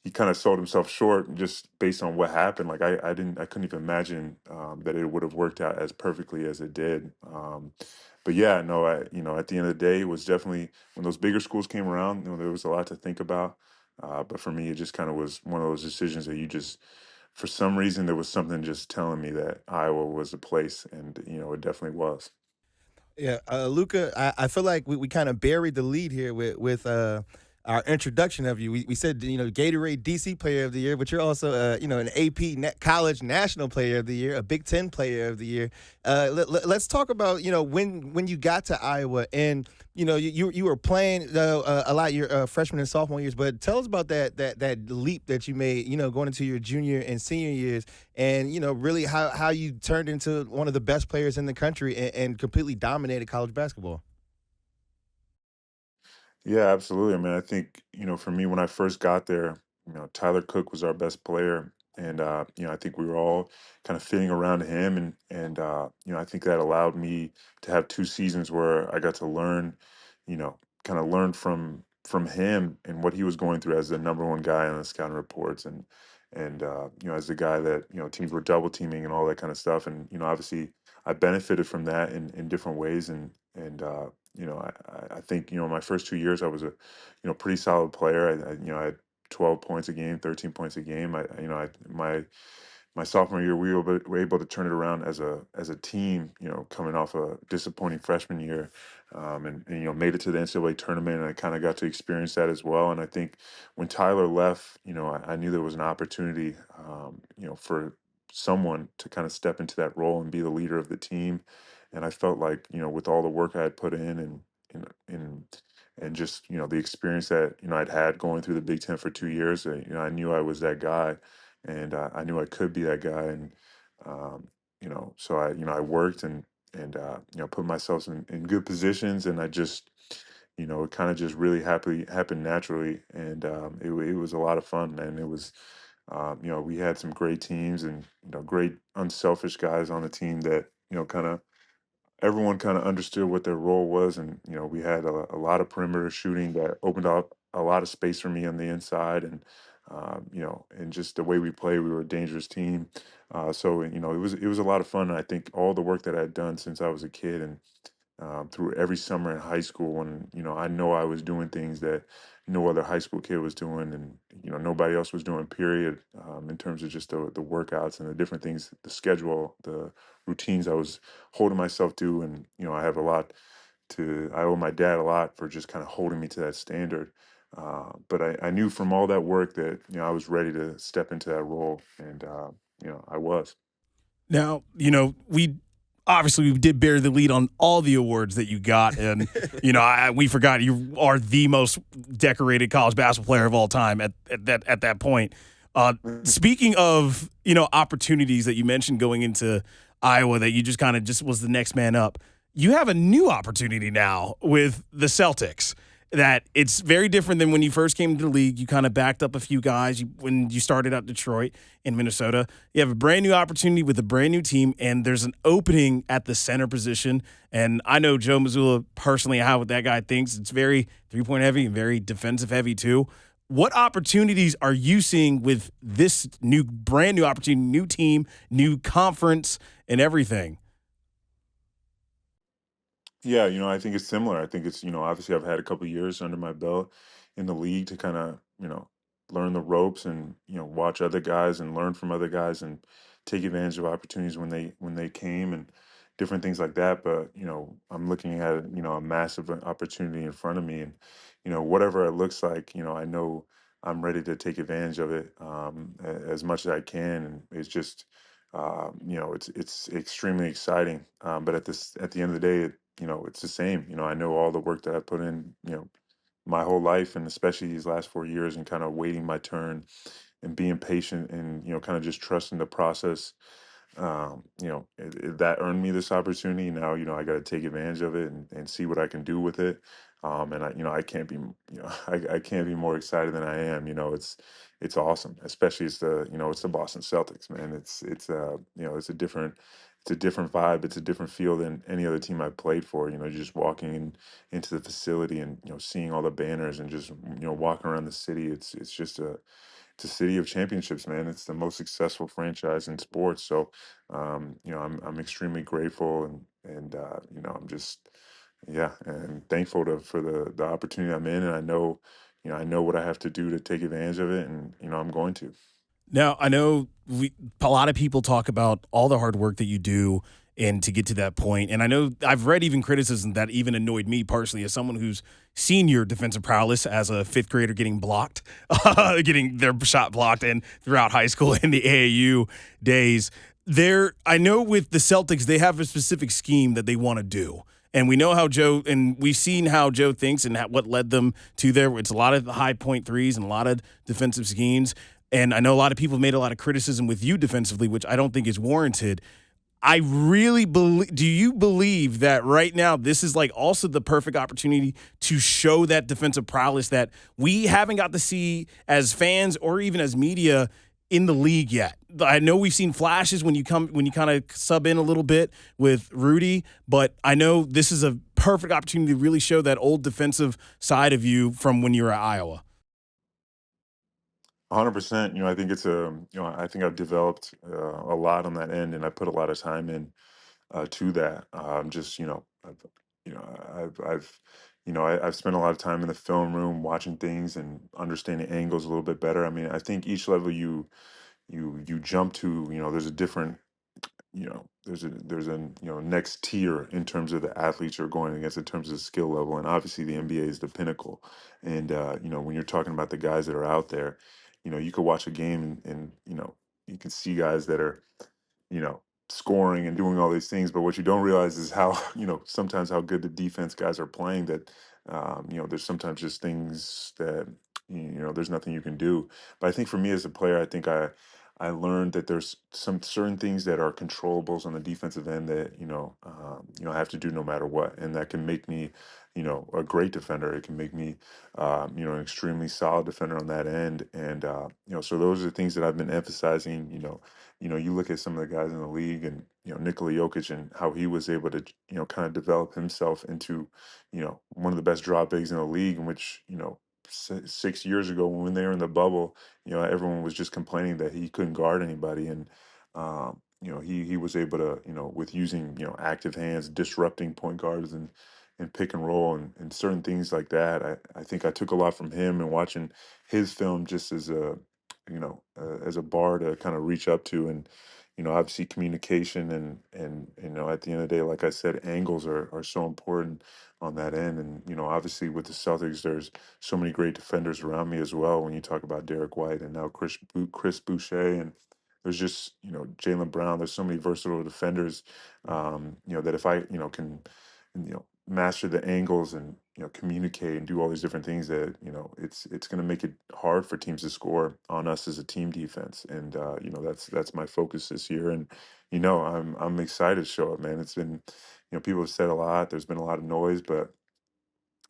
Speaker 4: He kind of sold himself short just based on what happened. Like I couldn't even imagine that it would have worked out as perfectly as it did. But yeah, no, at the end of the day, it was definitely when those bigger schools came around. There was a lot to think about. But for me, it just kind of was one of those decisions that you just, for some reason, there was something just telling me that Iowa was the place, and it definitely was.
Speaker 3: Yeah, Luca, I feel like we kind of buried the lead here with our introduction of you. We said Gatorade DC Player of the Year, but you're also an AP College National Player of the Year, a Big Ten Player of the Year. Let's talk about when you got to Iowa, and you were playing a lot your freshman and sophomore years, but tell us about that leap that you made going into your junior and senior years, and really how you turned into one of the best players in the country, and completely dominated college basketball.
Speaker 4: Yeah, absolutely. I mean, I think, for me, when I first got there, Tyler Cook was our best player. And, I think we were all kind of fitting around him. And I think that allowed me to have 2 seasons where I got to learn, kind of learn from him and what he was going through as the number one guy on the scouting reports. And as the guy that, teams were double teaming and all that kind of stuff. And, obviously I benefited from that in different ways. And I think my first 2 years I was a pretty solid player. I had 12 points a game, 13 points a game. My sophomore year we were able to turn it around as a team. Coming off a disappointing freshman year, and made it to the NCAA tournament, and I kind of got to experience that as well. And I think when Tyler left, I knew there was an opportunity, for someone to kind of step into that role and be the leader of the team. And I felt like, with all the work I had put in, and and just the experience that I'd had going through the Big Ten for 2 years, I knew I was that guy, and I knew I could be that guy. And so I worked, and put myself in good positions, and I just it kind of just really happily happened naturally. And it was a lot of fun, and it was we had some great teams, and great unselfish guys on the team that kind of everyone kind of understood what their role was. And we had a lot of perimeter shooting that opened up a lot of space for me on the inside. And and just the way we play, we were a dangerous team. So it was a lot of fun. And I think all the work that I had done since I was a kid, and through every summer in high school, when I know I was doing things that no other high school kid was doing, and nobody else was doing, period, in terms of just the workouts and the different things, the schedule, the routines I was holding myself to. And I owe my dad a lot for just kind of holding me to that standard. But I knew from all that work that I was ready to step into that role, and I was.
Speaker 2: Now, we obviously we did bear the lead on all the awards that you got, and we forgot you are the most decorated college basketball player of all time at that point. Speaking of opportunities that you mentioned going into Iowa, that you just kind of just was the next man up. You have a new opportunity now with the Celtics. That it's very different than when you first came to the league. You kind of backed up a few guys when you started out Detroit and Minnesota. You have a brand new opportunity with a brand new team, and there's an opening at the center position. And I know Joe Mazzulla personally, how what that guy thinks. It's very three-point heavy and very defensive heavy too. What opportunities are you seeing with this brand new opportunity, new team, new conference, and everything?
Speaker 4: Yeah, I think it's similar. I think it's, obviously I've had a couple years under my belt in the league to kind of, learn the ropes and, watch other guys and learn from other guys and take advantage of opportunities when they came and different things like that. But, I'm looking at, a massive opportunity in front of me and, whatever it looks like, I know I'm ready to take advantage of it as much as I can. And it's just, it's extremely exciting. But at the end of the day, it's the same. I know all the work that I put in, my whole life, and especially these last 4 years, and kind of waiting my turn and being patient and kind of just trusting the process. That earned me this opportunity. Now, I got to take advantage of it and see what I can do with it. And I can't be, I can't be more excited than I am. It's awesome, especially it's the Boston Celtics, man. It's a different vibe. It's a different feel than any other team I've played for. Just walking into the facility and seeing all the banners and just walking around the city. It's a city of championships, man. It's the most successful franchise in sports. So, I'm extremely grateful and I'm just, yeah, and thankful for the opportunity I'm in. And I know what I have to do to take advantage of it. And, I'm going to.
Speaker 2: Now, I know a lot of people talk about all the hard work that you do and to get to that point. And I know I've read even criticism that even annoyed me personally as someone who's seen your defensive prowess as a fifth grader getting blocked, getting their shot blocked, and throughout high school and the AAU days. I know with the Celtics, they have a specific scheme that they want to do. And we know how Joe, and we've seen how Joe thinks and what led them to there. It's a lot of the high point threes and a lot of defensive schemes. And I know a lot of people have made a lot of criticism with you defensively, which I don't think is warranted. I really believe. Do you believe that right now this is like also the perfect opportunity to show that defensive prowess that we haven't got to see as fans or even as media in the league yet? I know we've seen flashes when you kind of sub in a little bit with Rudy, but I know this is a perfect opportunity to really show that old defensive side of you from when you were at Iowa.
Speaker 4: 100%. I think I've developed a lot on that end, and I put a lot of time in to that. Just I've spent a lot of time in the film room watching things and understanding angles a little bit better. I mean, I think each level you jump to, there's a different, there's a next tier in terms of the athletes you're going against in terms of skill level, and obviously the NBA is the pinnacle. And when you're talking about the guys that are out there, you could watch a game and you can see guys that are scoring and doing all these things. But what you don't realize is how, sometimes how good the defense guys are playing that, there's sometimes just things that, there's nothing you can do. But I think for me as a player, I think I learned that there's some certain things that are controllables on the defensive end that, I have to do no matter what. And that can make me, a great defender. It can make me, an extremely solid defender on that end. And, so those are the things that I've been emphasizing. You look at some of the guys in the league and, Nikola Jokic and how he was able to, kind of develop himself into, one of the best draw bigs in the league, in which, 6 years ago when they were in the bubble, everyone was just complaining that he couldn't guard anybody. And, he was able to, with using, active hands, disrupting point guards and pick and roll and certain things like that. I think I took a lot from him and watching his film just as a bar to kind of reach up to. And obviously communication and at the end of the day, like I said, angles are so important on that end. And obviously with the Celtics, there's so many great defenders around me as well. When you talk about Derek White and now Chris Boucher, and there's just Jalen Brown. There's so many versatile defenders. That if I can master the angles and communicate and do all these different things, that it's going to make it hard for teams to score on us as a team defense. And that's my focus this year. And I'm excited to show up, man. It's been people have said a lot. There's been a lot of noise, but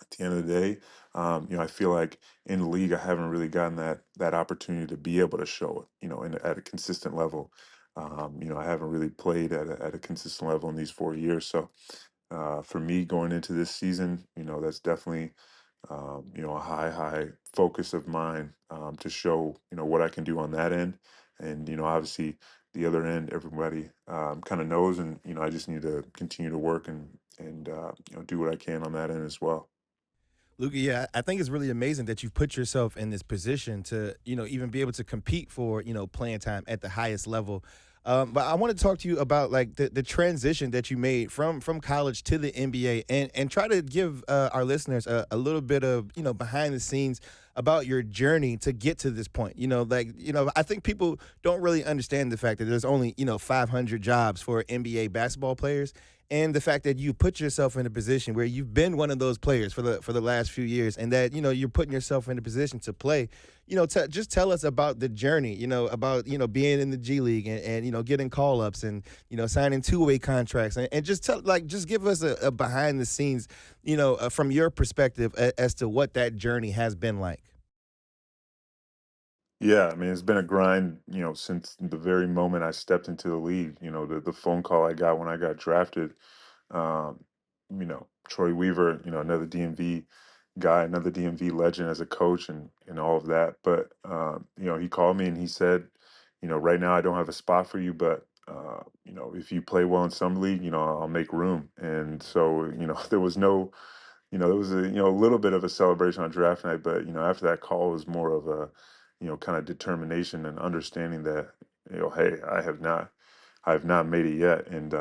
Speaker 4: at the end of the day, I feel like in the league, I haven't really gotten that opportunity to be able to show it, at a consistent level. I haven't really played at a consistent level in these 4 years. So for me going into this season, that's definitely a high focus of mine, to show what I can do on that end. And obviously the other end, everybody kind of knows, and I just need to continue to work and do what I can on that end as well.
Speaker 3: Luka, yeah, I think it's really amazing that you've put yourself in this position to, even be able to compete for, playing time at the highest level. But I want to talk to you about like the transition that you made from college to the NBA, and try to give our listeners a little bit of, behind the scenes about your journey to get to this point. I think people don't really understand the fact that there's only, 500 jobs for NBA basketball players, and the fact that you put yourself in a position where you've been one of those players for the last few years, and that you're putting yourself in a position to play. Just tell us about the journey. About being in the G League, and getting call ups, and signing two-way contracts, and just just give us a behind the scenes, from your perspective, as to what that journey has been like.
Speaker 4: Yeah, I mean, it's been a grind, since the very moment I stepped into the league. The phone call I got when I got drafted, Troy Weaver, another DMV guy, another DMV legend as a coach and all of that. But, he called me and he said, right now I don't have a spot for you, but, if you play well in some league, I'll make room. And so, there was no, there was a little bit of a celebration on draft night, but after that call was more of a kind of determination and understanding that hey, I have not made it yet. And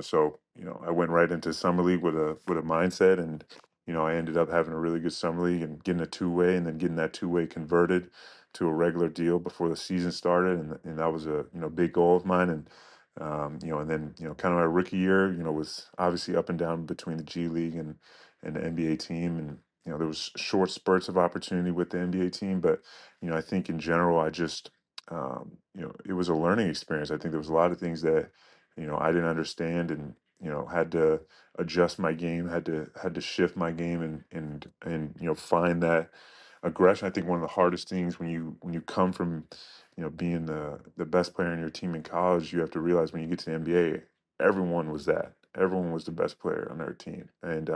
Speaker 4: so I went right into summer league with a mindset, and I ended up having a really good summer league and getting a two-way, and then getting that two-way converted to a regular deal before the season started, and that was a big goal of mine. And and then kind of my rookie year, was obviously up and down between the G League and the NBA team, and there was short spurts of opportunity with the NBA team, but I think in general, I just it was a learning experience. I think there was a lot of things that I didn't understand, and had to adjust my game, had to shift my game, and find that aggression. I think one of the hardest things when you come from being the best player in your team in college, you have to realize when you get to the NBA, everyone was that. Everyone was the best player on their team, and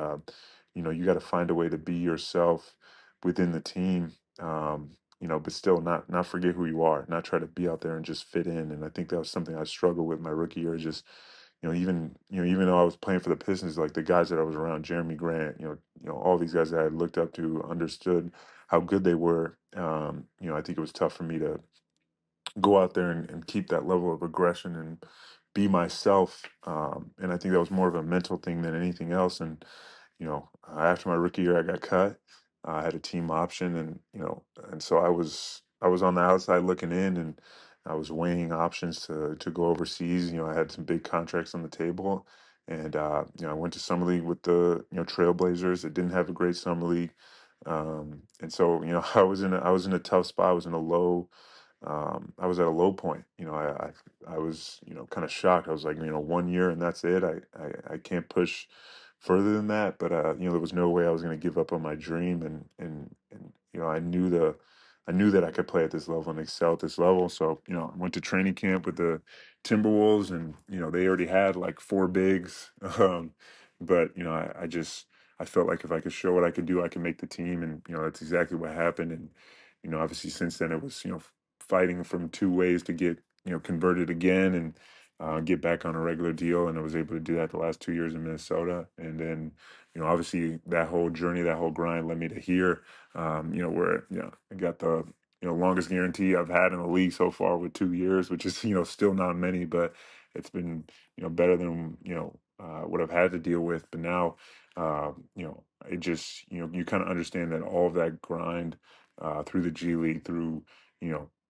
Speaker 4: you got to find a way to be yourself within the team. But still not forget who you are, not try to be out there and just fit in. And I think that was something I struggled with my rookie year. Just even though I was playing for the Pistons, like the guys that I was around, Jeremy Grant, all these guys that I looked up to, understood how good they were. I think it was tough for me to go out there and keep that level of aggression and be myself. And I think that was more of a mental thing than anything else. And after my rookie year, I got cut. I had a team option, and and so I was on the outside looking in, and I was weighing options to go overseas. I had some big contracts on the table, and I went to summer league with the Trailblazers. It didn't have a great summer league, and so I was in a tough spot. I was at a low point. I was kind of shocked. I was like, 1 year and that's it. I can't push further than that. But there was no way I was going to give up on my dream, and I knew that I could play at this level and excel at this level. So I went to training camp with the Timberwolves, and they already had like four bigs. But I felt like if I could show what I could do, I could make the team, and that's exactly what happened. And obviously since then it was fighting from two ways to get converted again, and get back on a regular deal, and I was able to do that the last 2 years in Minnesota. And then obviously that whole journey, that whole grind led me to here, where I got longest guarantee I've had in the league so far with 2 years, which is, still not many, but it's been, better than, what I've had to deal with. But now, it just, you kind of understand that all of that grind through the G League, through,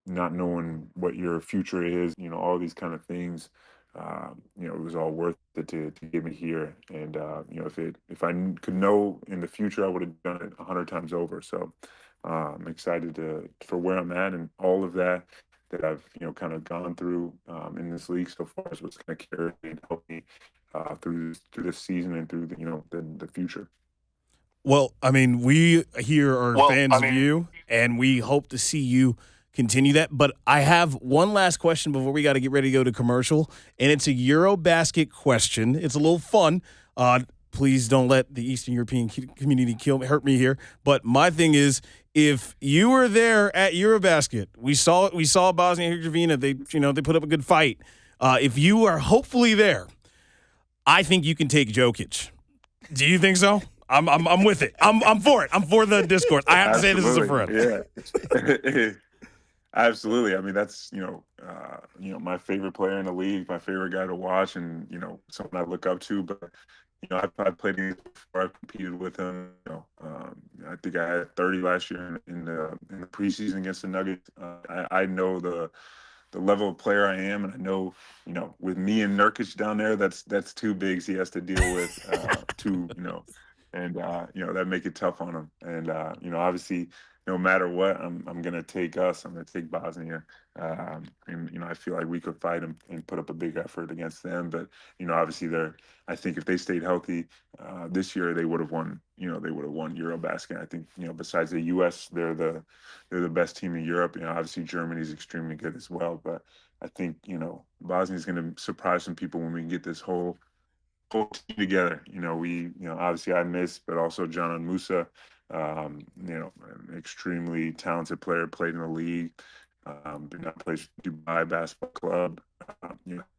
Speaker 4: not knowing what your future is, all these kind of things, it was all worth it to get me here. And, if could know in the future, I would have done it 100 times over. So, I'm excited for where I'm at, and all of that I've kind of gone through in this league so far is what's going to carry me and help me through this season and through the future.
Speaker 2: Well, I mean, we here are fans of you, and we hope to see you continue that. But I have one last question before we got to get ready to go to commercial, and it's a Eurobasket question. It's a little fun. Please don't let the Eastern European community hurt me here. But my thing is, if you were there at Eurobasket, we saw Bosnia and Herzegovina. They put up a good fight. If you are hopefully there, I think you can take Jokic. Do you think so? I'm with it. I'm for it. I'm for the discourse. I have to say this as a friend.
Speaker 4: Yeah. Absolutely. I mean, that's my favorite player in the league, my favorite guy to watch, and someone I look up to. But I've played against him before. I've competed with him. I think I had 30 last year in the preseason against the Nuggets. I know the level of player I am, and I know with me and Nurkic down there, that's two bigs he has to deal with. And that make it tough on him. And obviously, no matter what, I'm gonna take us. I'm gonna take Bosnia. And I feel like we could fight them and put up a big effort against them. But obviously, I think if they stayed healthy this year, they would have won. They would have won Eurobasket. I think besides the U.S., they're the best team in Europe. Obviously Germany's extremely good as well. But I think Bosnia's gonna surprise some people when we get this whole team together. Obviously I miss, but also John Musa, an extremely talented player, played in the league, did not play for Dubai Basketball Club,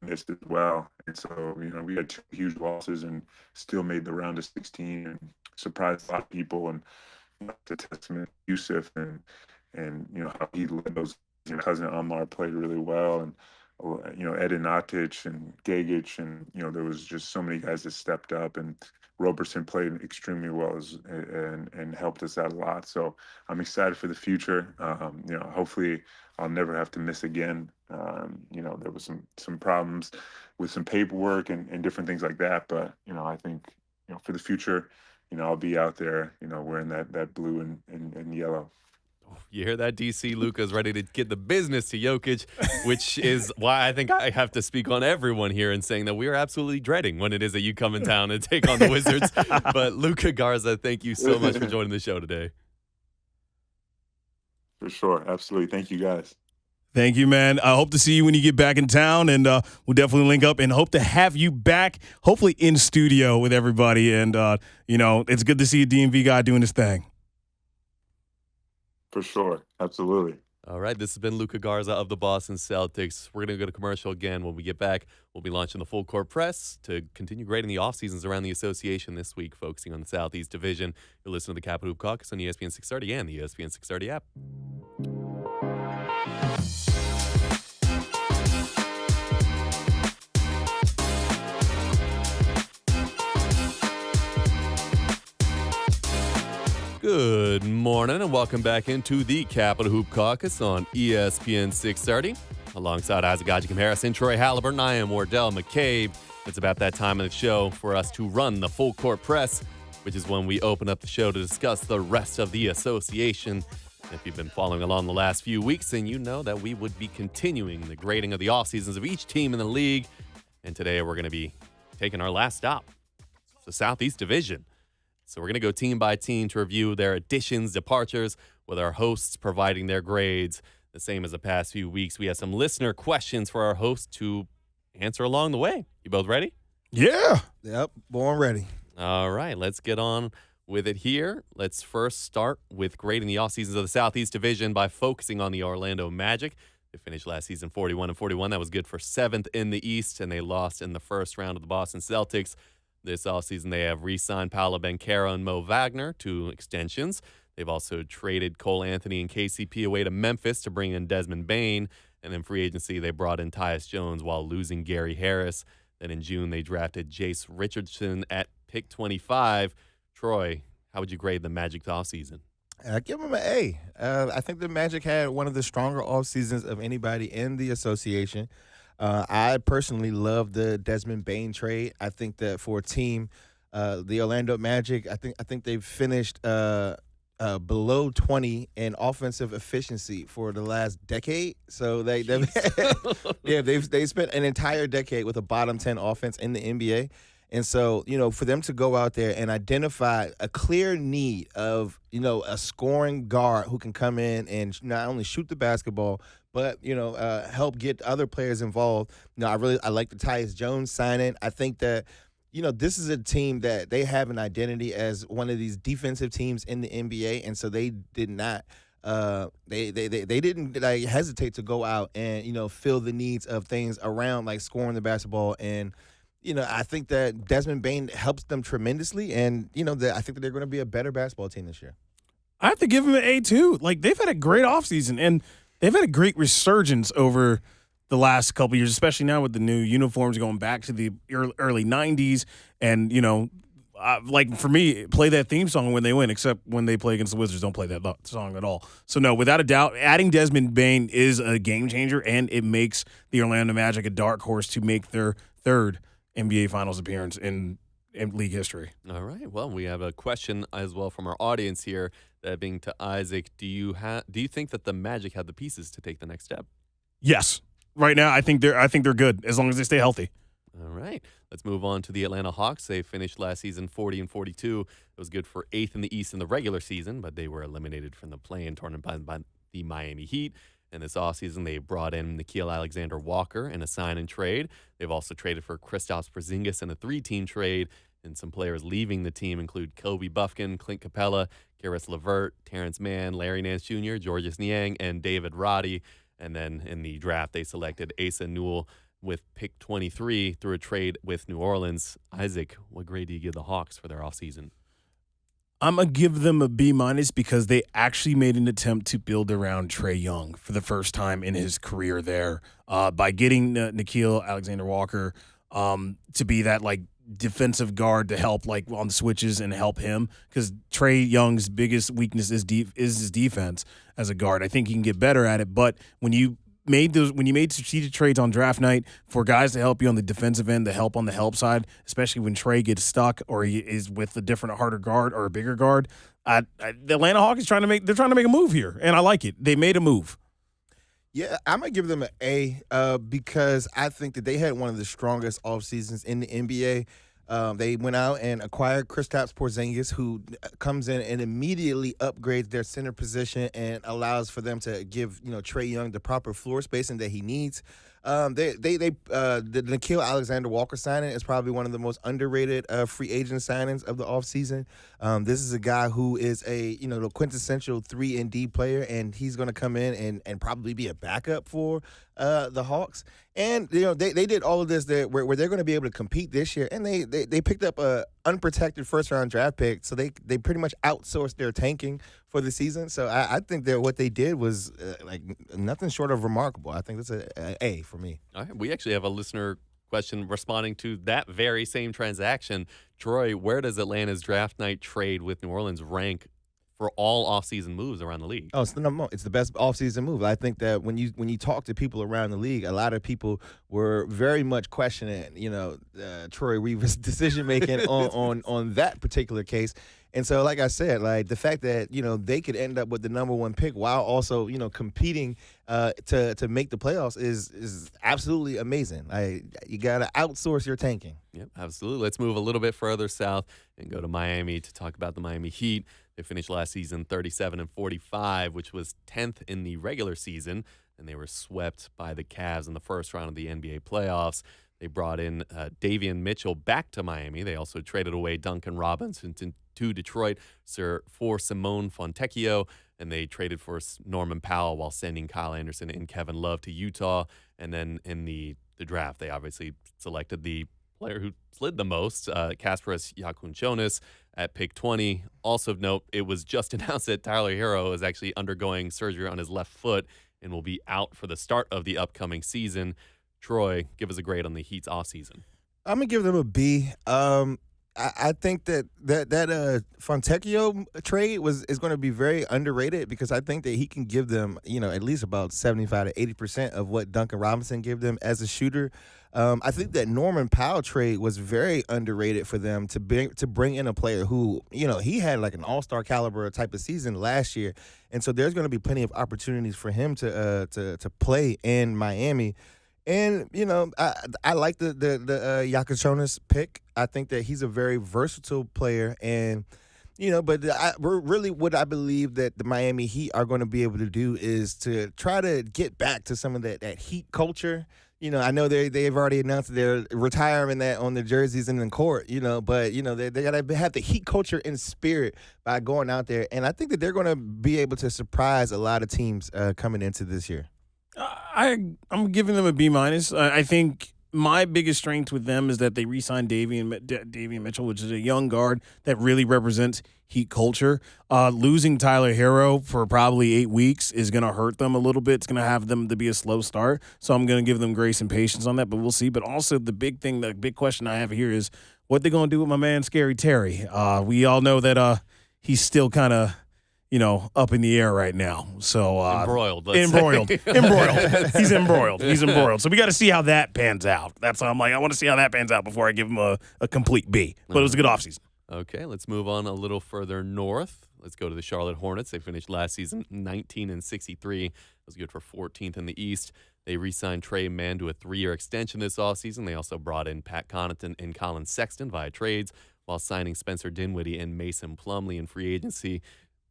Speaker 4: missed as well. And so, we had two huge losses and still made the round of 16 and surprised a lot of people. And the testament to Yusuf and how he led those. Cousin Amar played really well, and Edin Atic and Gagic, and there was just so many guys that stepped up, and Roberson played extremely well and helped us out a lot. So I'm excited for the future. Hopefully I'll never have to miss again. There was some problems with some paperwork and different things like that, but I think for the future, I'll be out there, wearing that blue and yellow.
Speaker 1: You hear that, DC? Luka's ready to get the business to Jokic, which is why I think I have to speak on everyone here in saying that we are absolutely dreading when it is that you come in town and take on the Wizards. But Luka, Garza, thank you so much for joining the show today.
Speaker 4: For sure. Absolutely. Thank you, guys.
Speaker 2: Thank you, man. I hope to see you when you get back in town, and we'll definitely link up and hope to have you back, hopefully in studio with everybody. And, it's good to see a DMV guy doing his thing.
Speaker 4: For sure. Absolutely.
Speaker 1: All right. This has been Luka Garza of the Boston Celtics. We're going to go to commercial again. When we get back, we'll be launching the full court press to continue grading the offseasons around the association this week, focusing on the Southeast Division. You're listening to the Capital Hoop Caucus on ESPN 630 and the ESPN 630 app. Good morning and welcome back into the Capital Hoop Caucus on ESPN 630. Alongside Isaac Gajikim Harrison, Troy Halliburton, I am Wardell McCabe. It's about that time of the show for us to run the full court press, which is when we open up the show to discuss the rest of the association. If you've been following along the last few weeks, then you know that we would be continuing the grading of the off seasons of each team in the league. And today we're going to be taking our last stop, the Southeast Division. So we're going to go team by team to review their additions, departures, with our hosts providing their grades. The same as the past few weeks, we have some listener questions for our hosts to answer along the way. You both ready?
Speaker 2: Yeah.
Speaker 3: Yep, born ready.
Speaker 1: All right, let's get on with it here. Let's first start with grading the off seasons of the Southeast Division by focusing on the Orlando Magic. They finished last season 41-41. That was good for 7th in the East, and they lost in the first round of the Boston Celtics. This offseason, they have re-signed Paolo Banchero and Mo Wagner to extensions. They've also traded Cole Anthony and KCP away to Memphis to bring in Desmond Bane. And then free agency, they brought in Tyus Jones while losing Gary Harris. Then in June, they drafted Jace Richardson at pick 25. Troy, how would you grade the Magic's offseason?
Speaker 3: I give them an A. I think the Magic had one of the stronger off seasons of anybody in the association. I personally love the Desmond Bane trade. I think that for a team, the Orlando Magic, I think they've finished below 20 in offensive efficiency for the last decade. So they've spent an entire decade with a bottom 10 offense in the NBA. And so, for them to go out there and identify a clear need of, a scoring guard who can come in and not only shoot the basketball, but, help get other players involved. I like the Tyus Jones signing. I think that, this is a team that they have an identity as one of these defensive teams in the NBA. And so they did not they didn't hesitate to go out and, fill the needs of things around like scoring the basketball. And I think that Desmond Bane helps them tremendously, and I think that they're going to be a better basketball team this year.
Speaker 2: I have to give them an A too. Like, they've had a great offseason, and they've had a great resurgence over the last couple years, especially now with the new uniforms going back to the early 90s. And, like for me, play that theme song when they win, except when they play against the Wizards, don't play that song at all. So, no, without a doubt, adding Desmond Bane is a game changer, and it makes the Orlando Magic a dark horse to make their third NBA Finals appearance in league history.
Speaker 1: All right. Well, we have a question as well from our audience here, that being to Isaac. Do you think that the Magic have the pieces to take the next step?
Speaker 2: Yes. Right now, I think they're good as long as they stay healthy.
Speaker 1: All right. Let's move on to the Atlanta Hawks. They finished last season 40-42. It was good for 8th in the East in the regular season, but they were eliminated from the play-in tournament by the Miami Heat. And this offseason, they brought in Nickeil Alexander-Walker in a sign-and-trade. They've also traded for Kristaps Porzingis in a 3-team trade. And some players leaving the team include Kobe Buffkin, Clint Capella, Karis LeVert, Terrence Mann, Larry Nance Jr., Georges Niang, and David Roddy. And then in the draft, they selected Asa Newell with pick 23 through a trade with New Orleans. Isaac, what grade do you give the Hawks for their offseason?
Speaker 2: I'm going to give them a B- because they actually made an attempt to build around Trae Young for the first time in his career there by getting Nickeil Alexander-Walker to be that, like, defensive guard to help, like, on the switches and help him, because Trae Young's biggest weakness is his defense as a guard. I think he can get better at it, but when you made strategic trades on draft night for guys to help you on the defensive end, to help on the help side, especially when Trae gets stuck or he is with a different, harder guard or a bigger guard. The Atlanta Hawks trying to make a move here, and I like it. They made a move.
Speaker 3: Yeah, I'm going to give them an A because I think that they had one of the strongest off seasons in the NBA. They went out and acquired Kristaps Porzingis, who comes in and immediately upgrades their center position and allows for them to give Trae Young the proper floor spacing that he needs. The Nickeil Alexander-Walker signing is probably one of the most underrated free agent signings of the offseason. This is a guy who is the quintessential 3-and-D player, and he's going to come in and probably be a backup for the Hawks. And they did all of this where they're going to be able to compete this year, and they picked up a unprotected first-round draft pick, so they pretty much outsourced their tanking for the season. So I think that what they did was like nothing short of remarkable. I think that's an A for me.
Speaker 1: All right. We actually have a listener question responding to that very same transaction. Troy, where does Atlanta's draft night trade with New Orleans rank for all offseason moves around the league?
Speaker 3: Oh, it's the best offseason move. I think that when you talk to people around the league, a lot of people were very much questioning, Troy Weaver's decision making on that particular case. And so, like I said, like the fact that they could end up with the number 1 pick while also competing to make the playoffs is absolutely amazing. Like, you gotta outsource your tanking.
Speaker 1: Yep, absolutely. Let's move a little bit further south and go to Miami to talk about the Miami Heat. They finished last season 37-45, which was 10th in the regular season, and they were swept by the Cavs in the first round of the NBA playoffs. They brought in Davion Mitchell back to Miami. They also traded away Duncan Robinson to Detroit for Simone Fontecchio, and they traded for Norman Powell while sending Kyle Anderson and Kevin Love to Utah. And then in the draft, they obviously selected the player who slid the most, Kasparas Jakunčionis at pick 20. Also of note, it was just announced that Tyler Hero is actually undergoing surgery on his left foot and will be out for the start of the upcoming season. Troy, give us a grade on the Heat's offseason.
Speaker 3: I'm gonna give them a B. I think that Fontecchio trade is going to be very underrated because I think that he can give them, at least about 75 to 80% of what Duncan Robinson gave them as a shooter. I think that Norman Powell trade was very underrated for them to bring in a player who, he had like an all-star caliber type of season last year, and so there's going to be plenty of opportunities for him to play in Miami. And, I like the Jakunčionis pick. I think that he's a very versatile player. And, really what I believe that the Miami Heat are going to be able to do is to try to get back to some of that Heat culture. I know they've already announced they're retiring that on the jerseys and in court, but, they got to have the Heat culture in spirit by going out there. And I think that they're going to be able to surprise a lot of teams coming into this year.
Speaker 2: I'm giving them a B-. I think my biggest strength with them is that they re-signed Davion Mitchell, which is a young guard that really represents Heat culture. Losing Tyler Hero for probably 8 weeks is going to hurt them a little bit. It's going to have them to be a slow start. So I'm going to give them grace and patience on that, but we'll see. But also the big question I have here is what they're going to do with my man Scary Terry. We all know that he's still kind of up in the air right now. So
Speaker 1: embroiled.
Speaker 2: He's embroiled. So we got to see how that pans out. That's how I'm like, I want to see how that pans out before I give him a complete B. But it was a good offseason.
Speaker 1: Okay, let's move on a little further north. Let's go to the Charlotte Hornets. They finished last season 19-63. That was good for 14th in the East. They re-signed Trey Mann to a 3-year extension this offseason. They also brought in Pat Connaughton and Colin Sexton via trades, while signing Spencer Dinwiddie and Mason Plumlee in free agency.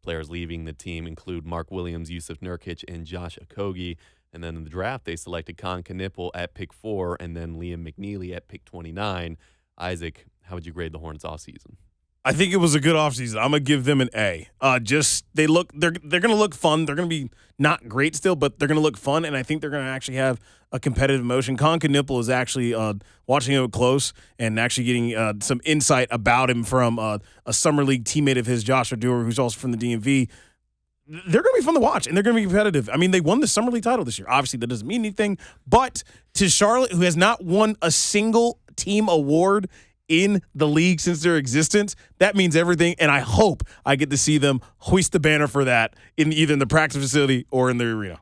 Speaker 1: Players leaving the team include Mark Williams, Yusuf Nurkic, and Josh Okogie. And then in the draft, they selected Con Knipple at pick 4 and then Liam McNeely at pick 29. Isaac, how would you grade the Hornets offseason?
Speaker 2: I think it was a good offseason. I'm gonna give them an A. They're gonna look fun. They're gonna be not great still, but they're gonna look fun, and I think they're gonna actually have a competitive motion. Con Knipple is actually watching him close and actually getting some insight about him from a summer league teammate of his, Joshua Dewar, who's also from the DMV. They're going to be fun to watch, and they're going to be competitive. I mean, they won the summer league title this year. Obviously, that doesn't mean anything, but to Charlotte, who has not won a single team award in the league since their existence, that means everything, and I hope I get to see them hoist the banner for that in either in the practice facility or in the arena.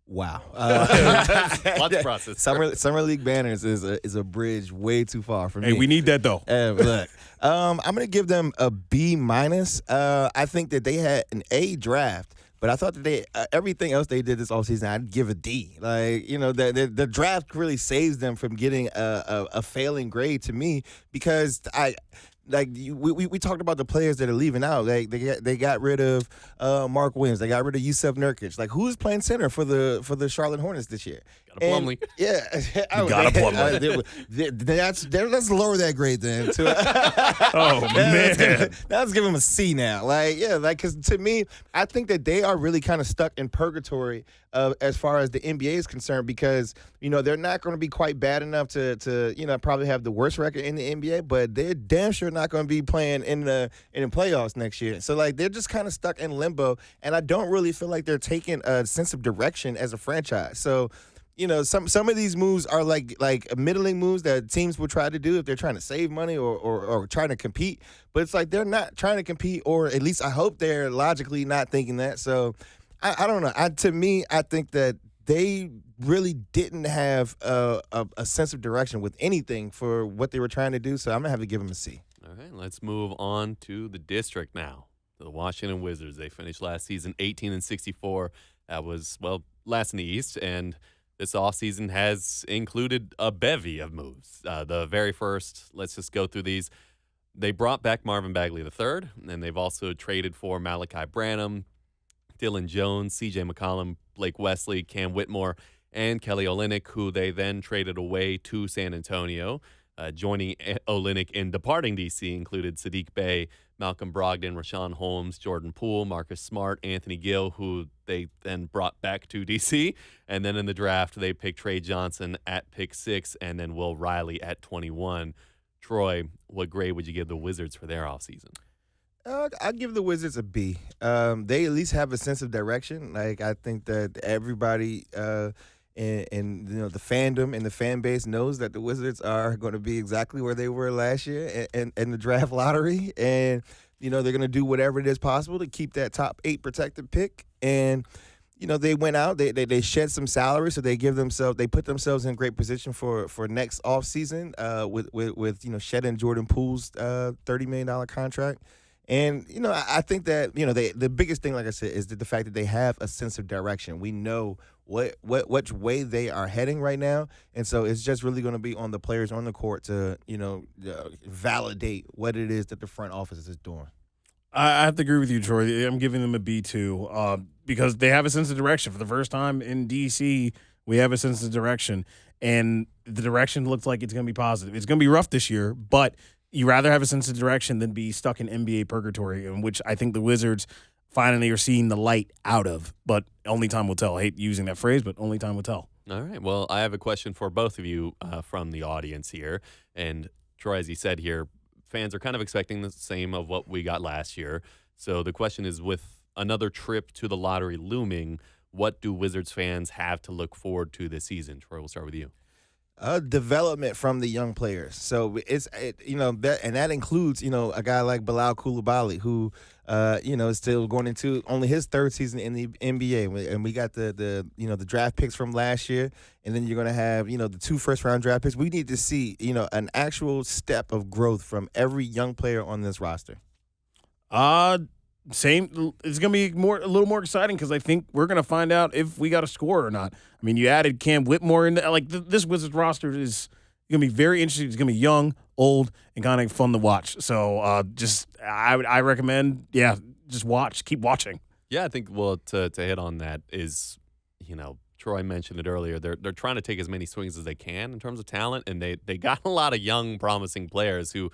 Speaker 3: Wow.
Speaker 1: Lots of process.
Speaker 3: Summer League banners is a bridge way too far for me.
Speaker 2: Hey, we need that, though.
Speaker 3: Look, I'm going to give them a B-. I think that they had an A draft, but I thought that they everything else they did this offseason, I'd give a D. Like, the draft really saves them from getting a failing grade to me because we talked about the players that are leaving out. Like they got rid of Mark Williams. They got rid of Yusuf Nurkic. Like who's playing center for the Charlotte Hornets this year?
Speaker 1: Got a Plumlee.
Speaker 3: Yeah,
Speaker 2: got a Plumlee.
Speaker 3: Let's lower that grade then.
Speaker 2: Oh man,
Speaker 3: let's give them a C now. Because to me, I think that they are really kind of stuck in purgatory as far as the NBA is concerned because they're not going to be quite bad enough to probably have the worst record in the NBA, but they're damn sure not going to be playing in the playoffs next year. So they're just kind of stuck in limbo, and I don't really feel like they're taking a sense of direction as a franchise. So some of these moves are like middling moves that teams will try to do if they're trying to save money or trying to compete. But it's like they're not trying to compete, or at least I hope they're logically not thinking that. So I don't know. To me, I think that they really didn't have a sense of direction with anything for what they were trying to do. So I'm going to have to give them a C.
Speaker 1: All right, let's move on to the district now. The Washington Wizards, they finished last season 18-64. That was, last in the East, and this offseason has included a bevy of moves. The very first, let's just go through these. They brought back Marvin Bagley III, and they've also traded for Malachi Branham, Dylan Jones, C.J. McCollum, Blake Wesley, Cam Whitmore, and Kelly Olynyk, who they then traded away to San Antonio. Joining Olynyk in departing DC included Sadiq Bey, Malcolm Brogdon, Rashawn Holmes, Jordan Poole, Marcus Smart, Anthony Gill, who they then brought back to DC. And then in the draft, they picked Trey Johnson at pick 6 and then Will Riley at 21. Troy, what grade would you give the Wizards for their offseason?
Speaker 3: I'd give the Wizards a B. They at least have a sense of direction. Like, I think that everybody and the fandom and the fan base knows that the Wizards are going to be exactly where they were last year in the draft lottery, and they're going to do whatever it is possible to keep that top 8 protected pick. And they went out, they shed some salary, so they put themselves in great position for next offseason with shedding Jordan Poole's $30 million contract. And, I think that, the biggest thing, like I said, is the fact that they have a sense of direction. We know which way they are heading right now. And so it's just really going to be on the players on the court to, validate what it is that the front office is doing.
Speaker 2: I have to agree with you, Troy. I'm giving them a B too, because they have a sense of direction. For the first time in DC, we have a sense of direction, and the direction looks like it's going to be positive. It's going to be rough this year, but you rather have a sense of direction than be stuck in NBA purgatory, in which I think the Wizards finally are seeing the light out of. But only time will tell. I hate using that phrase, but only time will tell.
Speaker 1: All right. Well, I have a question for both of you from the audience here. And Troy, as he said here, fans are kind of expecting the same of what we got last year. So the question is, with another trip to the lottery looming, what do Wizards fans have to look forward to this season? Troy, we'll start with you.
Speaker 3: Development from the young players. So that includes, a guy like Bilal Coulibaly, who, is still going into only his 3rd season in the NBA. And we got the draft picks from last year. And then you're going to have, the 2 first-round draft picks. We need to see, an actual step of growth from every young player on this roster.
Speaker 2: Same. It's going to be a little more exciting because I think we're going to find out if we got a score or not. I mean, you added Cam Whitmore into this Wizards roster is going to be very interesting. It's going to be young, old, and kind of fun to watch. So I recommend, just watch, keep watching.
Speaker 1: Yeah, I think to hit on that is, Troy mentioned it earlier. They're trying to take as many swings as they can in terms of talent, and they got a lot of young, promising players who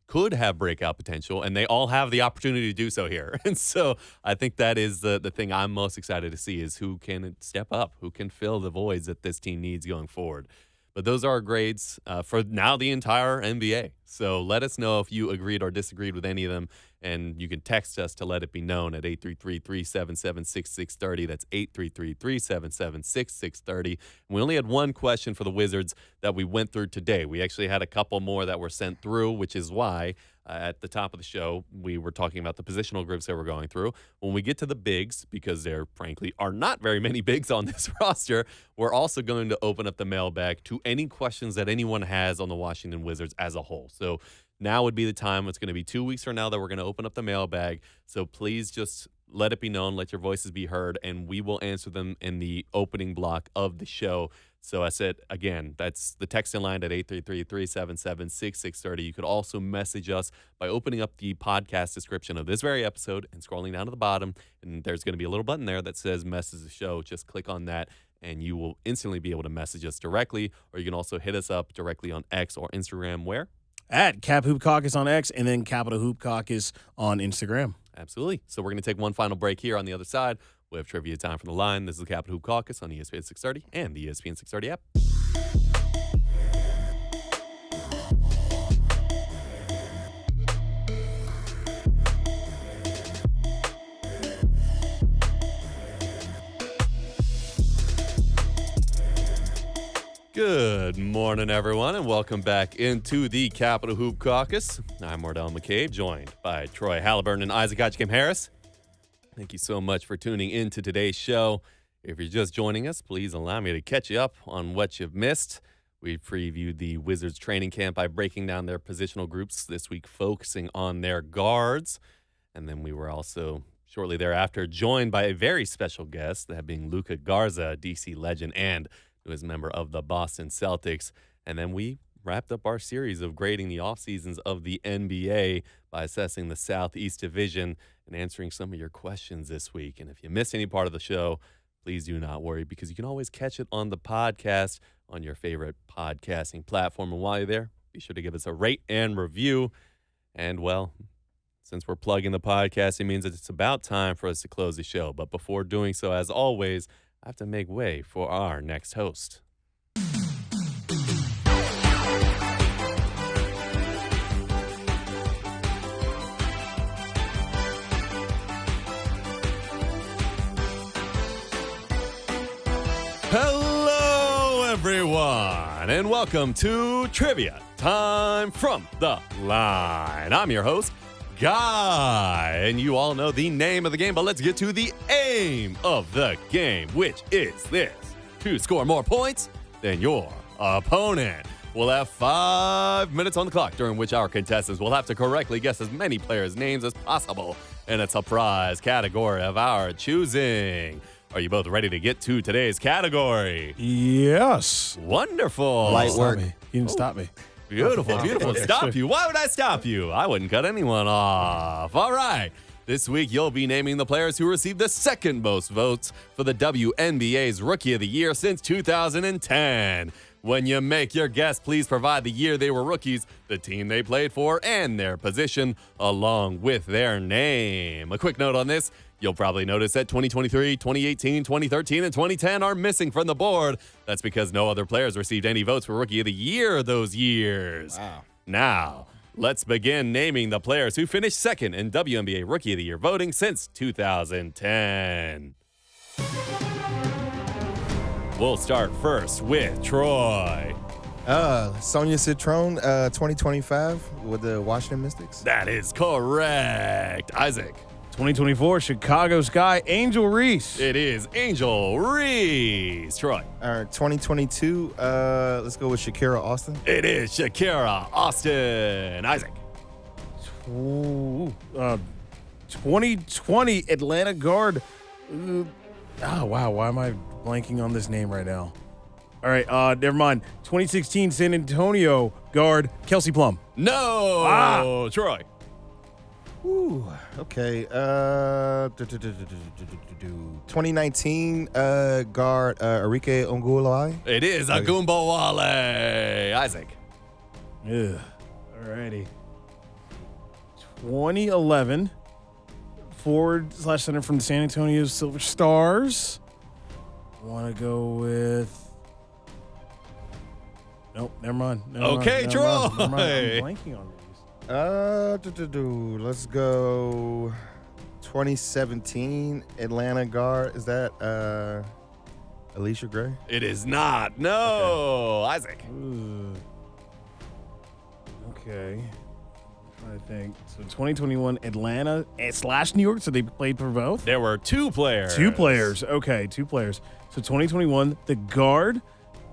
Speaker 1: could have breakout potential, and they all have the opportunity to do so here. And so I think that is the thing I'm most excited to see is who can step up, who can fill the voids that this team needs going forward. But those are our grades for now the entire NBA. So let us know if you agreed or disagreed with any of them, and you can text us to let it be known at 833-377-6630. That's 833-377-6630. And we only had one question for the Wizards that we went through today. We actually had a couple more that were sent through, which is why at the top of the show, we were talking about the positional groups that we're going through. When we get to the bigs, because there frankly are not very many bigs on this roster, we're also going to open up the mailbag to any questions that anyone has on the Washington Wizards as a whole. So now would be the time. It's going to be 2 weeks from now that we're going to open up the mailbag. So please just let it be known, let your voices be heard, and we will answer them in the opening block of the show. So I said, again, that's the texting line at 833-377-6630. You could also message us by opening up the podcast description of this very episode and scrolling down to the bottom. And there's going to be a little button there that says message the show. Just click on that, and you will instantly be able to message us directly. Or you can also hit us up directly on X or Instagram, where?
Speaker 2: At Cap Hoop Caucus on X and then Capital Hoop Caucus on Instagram.
Speaker 1: Absolutely. So we're going to take one final break here on the other side. We have trivia time from the line. This is the Capital Hoop Caucus on ESPN 630 and the ESPN 630 app. Good morning, everyone, and welcome back into the Capital Hoop Caucus. I'm Wardell McCabe, joined by Troy Halliburton and Isaac Hodgkin Harris. Thank you so much for tuning in to today's show. If you're just joining us, please allow me to catch you up on what you've missed. We previewed the Wizards training camp by breaking down their positional groups this week, focusing on their guards. And then we were also shortly thereafter joined by a very special guest, that being Luka Garza, DC legend and newest member of the Boston Celtics. And then we wrapped up our series of grading the offseasons of the NBA by assessing the Southeast Division and answering some of your questions this week. And if you missed any part of the show, please do not worry, because you can always catch it on the podcast on your favorite podcasting platform. And while you're there, be sure to give us a rate and review. And, well, since we're plugging the podcast, it means that it's about time for us to close the show. But before doing so, as always, I have to make way for our next host. Hello, everyone, and welcome to Trivia Time from the Line. I'm your host, Guy, and you all know the name of the game, but let's get to the aim of the game, which is this: to score more points than your opponent. We'll have 5 minutes on the clock, during which our contestants will have to correctly guess as many players' names as possible in a surprise category of our choosing. Are you both ready to get to today's category?
Speaker 2: Yes.
Speaker 1: Wonderful.
Speaker 3: Light work.
Speaker 2: You didn't stop me.
Speaker 1: Beautiful, beautiful. Stop you. Why would I stop you? I wouldn't cut anyone off. All right. This week, you'll be naming the players who received the second most votes for the WNBA's Rookie of the Year since 2010. When you make your guess, please provide the year they were rookies, the team they played for, and their position, along with their name. A quick note on this: you'll probably notice that 2023, 2018, 2013, and 2010 are missing from the board. That's because no other players received any votes for Rookie of the Year those years.
Speaker 3: Wow.
Speaker 1: Now, let's begin naming the players who finished second in WNBA Rookie of the Year voting since 2010. We'll start first with Troy.
Speaker 3: Sonia Citron, 2025 with the Washington Mystics.
Speaker 1: That is correct. Isaac.
Speaker 2: 2024 Chicago Sky, Angel Reese.
Speaker 1: It is Angel Reese. Troy.
Speaker 3: 2022, let's go with Shakira Austin.
Speaker 1: It is Shakira Austin. Isaac.
Speaker 2: 2020 Atlanta guard. Wow. Why am I blanking on this name right now? All right, never mind. 2016 San Antonio guard, Kelsey Plum.
Speaker 1: No. Troy.
Speaker 3: Ooh, okay. 2019 guard Enrique Ongulai.
Speaker 1: It is Agumba Wale. Isaac.
Speaker 2: Ugh. Alrighty. 2011 forward/center from the San Antonio Silver Stars. Want to go with? Nope, never mind.
Speaker 1: Okay, Troy.
Speaker 2: I'm blanking on these.
Speaker 3: Let's go 2017 Atlanta guard. Is that Alicia Gray?
Speaker 1: It is not. No. Okay. Isaac.
Speaker 2: Okay. I'm trying to think. So 2021 Atlanta / New York. So they played for both?
Speaker 1: There were two players.
Speaker 2: Two players. Okay, two players. So 2021, the guard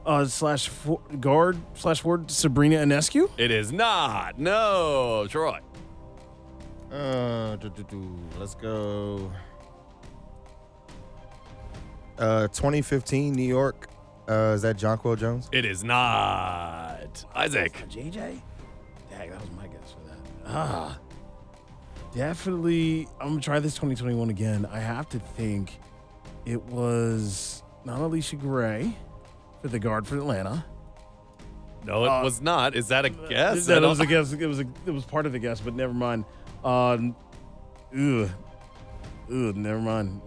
Speaker 2: /forward Sabrina Ionescu?
Speaker 1: It is not. No. Troy.
Speaker 3: Let's go 2015 New York. Is that Jonquil Jones?
Speaker 1: It is not. Isaac.
Speaker 2: JJ? Dang, that was my guess for that. Definitely. I'm going to try this 2021 again. I have to think it was not Alicia Gray for the guard for Atlanta.
Speaker 1: No, it was not. Is that a guess?
Speaker 2: That was a guess. It was part of the guess, but never mind. Never mind.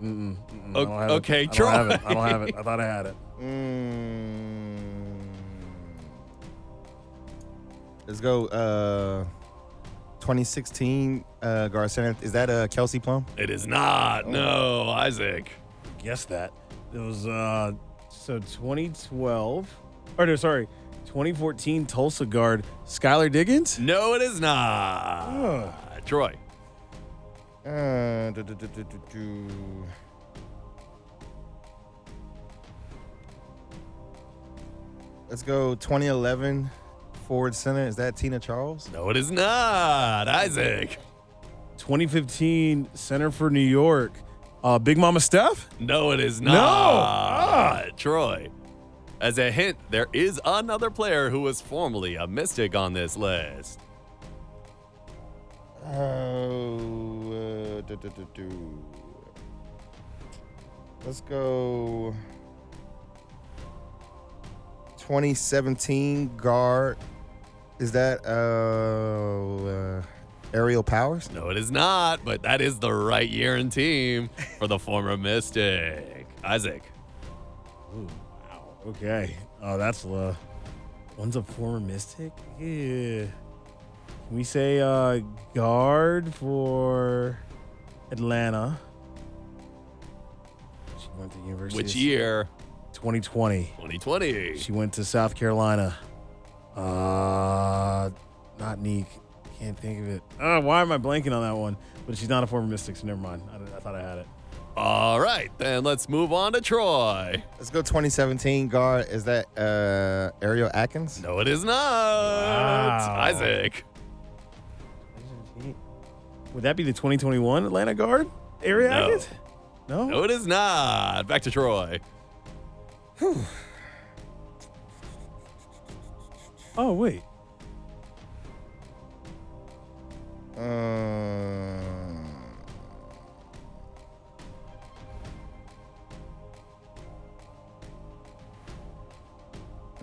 Speaker 1: Okay,
Speaker 2: Troy.
Speaker 1: Troy.
Speaker 2: I don't have it. I thought I had it.
Speaker 3: Let's go 2016 Garza. Is that Kelsey Plum?
Speaker 1: It is not. No, Isaac.
Speaker 2: Guess that. It was so 2012. Or no, sorry. 2014 Tulsa guard Skylar Diggins?
Speaker 1: No, it is not. Troy.
Speaker 3: Let's go 2011 forward center. Is that Tina Charles?
Speaker 1: No, it is not. Isaac.
Speaker 2: 2015 center for New York. Big Mama Steph?
Speaker 1: No, it is not. Troy. As a hint, there is another player who was formerly a Mystic on this list.
Speaker 3: Let's go 2017 guard Is that Aerial Powers?
Speaker 1: No, it is not, but that is the right year and team for the former Mystic. Isaac.
Speaker 2: Ooh, wow. Okay. Oh, that's one's a former Mystic? Yeah. Can we say guard for Atlanta? She went to University.
Speaker 1: Which year?
Speaker 2: 2020.
Speaker 1: 2020.
Speaker 2: She went to South Carolina. Not Neek. Can't think of it. Why am I blanking on that one? But she's not a former Mystic, so never mind. I thought I had it.
Speaker 1: All right, then let's move on to Troy.
Speaker 3: Let's go 2017 guard. Is that Ariel Atkins?
Speaker 1: No, it is not.
Speaker 2: Wow.
Speaker 1: Isaac.
Speaker 2: Would that be the 2021 Atlanta guard? Area
Speaker 1: No.
Speaker 2: Atkins? No?
Speaker 1: No, it is not. Back to Troy.
Speaker 2: Oh, wait.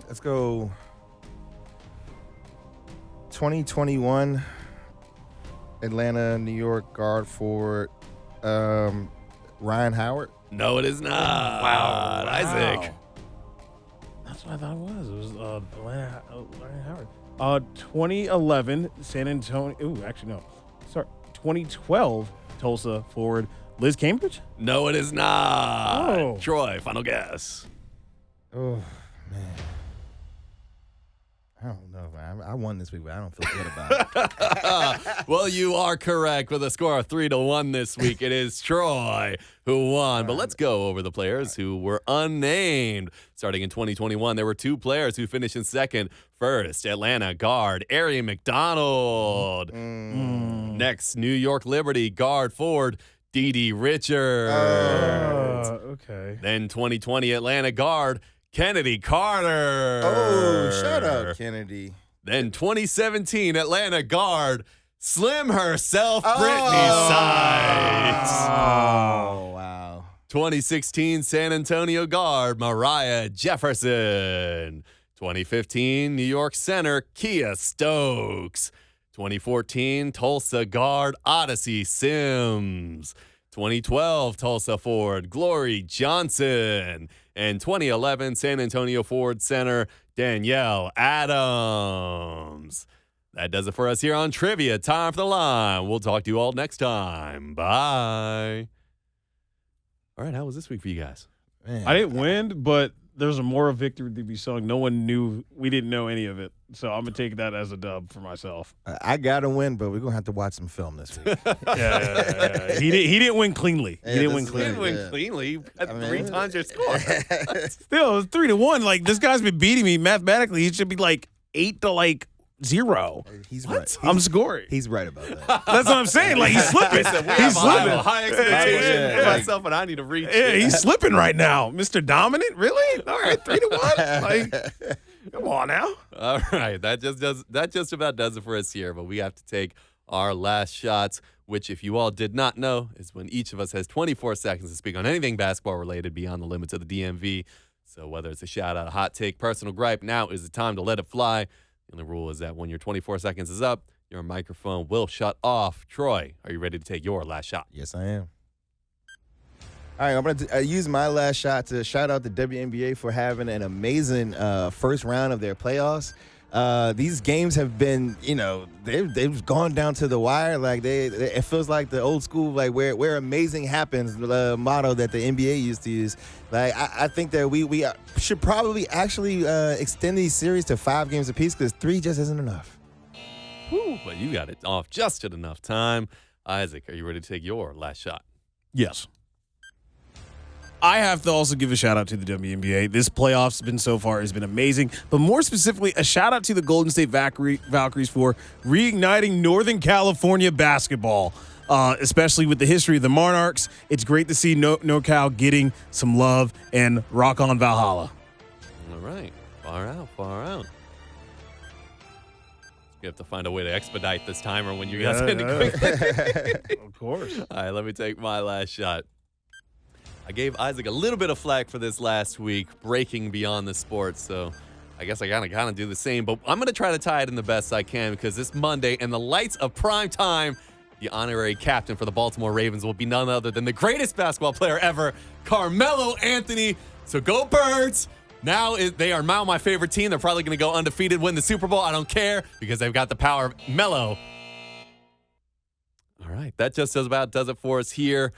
Speaker 3: Let's go 2021 Atlanta, New York guard forward Ryan Howard.
Speaker 1: No, it is not.
Speaker 2: Wow.
Speaker 1: Isaac.
Speaker 2: That's what I thought it was. It was Atlanta Howard. 2011 San Antonio. Ooh, actually, no. Sorry. 2012 Tulsa forward Liz Cambridge?
Speaker 1: No, it is not.
Speaker 2: Oh.
Speaker 1: Troy, final guess.
Speaker 3: Oh, man. I don't know, man. I won this week, but I don't feel good about it.
Speaker 1: Well, you are correct with a score of 3-1 this week. It is Troy who won. But let's go over the players who were unnamed. Starting in 2021, there were two players who finished in second. First, Atlanta guard Arian McDonald. Next, New York Liberty guard forward Dee Richards.
Speaker 2: Okay.
Speaker 1: Then 2020 Atlanta guard Kennedy Carter.
Speaker 3: Oh, shut up, Kennedy.
Speaker 1: Then 2017 Atlanta guard Slim herself, Brittany Sykes.
Speaker 3: Oh, wow.
Speaker 1: 2016 San Antonio guard Mariah Jefferson. 2015 New York center Kia Stokes. 2014 Tulsa guard Odyssey Sims. 2012 Tulsa forward Glory Johnson. And 2011 San Antonio forward center Danielle Adams. That does it for us here on Trivia. Time for the line. We'll talk to you all next time. Bye. All right, how was this week for you guys?
Speaker 3: Man.
Speaker 2: I didn't win, but there's a moral victory to be sung. No one knew. We didn't know any of it. So I'm going to take that as a dub for myself.
Speaker 3: I got to win, but we're going to have to watch some film this week.
Speaker 2: Yeah. He didn't win cleanly.
Speaker 3: Yeah,
Speaker 2: He didn't win
Speaker 3: this is
Speaker 2: cleanly.
Speaker 1: Didn't win
Speaker 3: Yeah.
Speaker 1: cleanly. You had
Speaker 3: I mean,
Speaker 1: 3 times your score.
Speaker 2: Still, it was 3-1. Like, this guy's been beating me mathematically. He should be like 8 to 0.
Speaker 3: He's right.
Speaker 2: I'm scoring.
Speaker 3: He's right about that.
Speaker 2: That's what I'm saying. Like, he's slipping.
Speaker 1: Listen, we
Speaker 2: He's
Speaker 1: have
Speaker 2: slipping.
Speaker 1: high expectations
Speaker 3: Yeah.
Speaker 1: for myself, and I need to reach.
Speaker 2: Yeah,
Speaker 1: it.
Speaker 2: he's slipping right now. Mr. Dominant? Really? All right, 3-1. Like, come on now.
Speaker 1: All right, that just about does it for us here. But we have to take our last shots, which, if you all did not know, is when each of us has 24 seconds to speak on anything basketball related beyond the limits of the DMV. So whether it's a shout out, a hot take, personal gripe, now is the time to let it fly. The only rule is that when your 24 seconds is up, your microphone will shut off. Troy, are you ready to take your last shot?
Speaker 3: Yes, I am. All right, I'm going to use my last shot to shout out the WNBA for having an amazing first round of their playoffs. These games have been, they've gone down to the wire. Like it feels like the old school, like where amazing happens motto that the NBA used to use. Like I think that we should probably actually extend these series to 5 games apiece because 3 just isn't enough.
Speaker 1: Whew, but you got it off just at enough time. Isaac, are you ready to take your last shot?
Speaker 2: Yes. I have to also give a shout out to the WNBA. This playoffs has been amazing, but more specifically, a shout out to the Golden State Valkyries for reigniting Northern California basketball, especially with the history of the Monarchs. It's great to see NorCal getting some love and rock on Valhalla.
Speaker 1: All right, far out. You have to find a way to expedite this timer when you guys end it quickly.
Speaker 2: Of course.
Speaker 1: All right, let me take my last shot. I gave Isaac a little bit of flack for this last week, breaking beyond the sport, so I guess I gotta do the same, but I'm gonna try to tie it in the best I can because this Monday, in the lights of prime time, the honorary captain for the Baltimore Ravens will be none other than the greatest basketball player ever, Carmelo Anthony. So go Birds! Now they are now my favorite team. They're probably gonna go undefeated, win the Super Bowl. I don't care because they've got the power of Melo. All right, that just about does it for us here.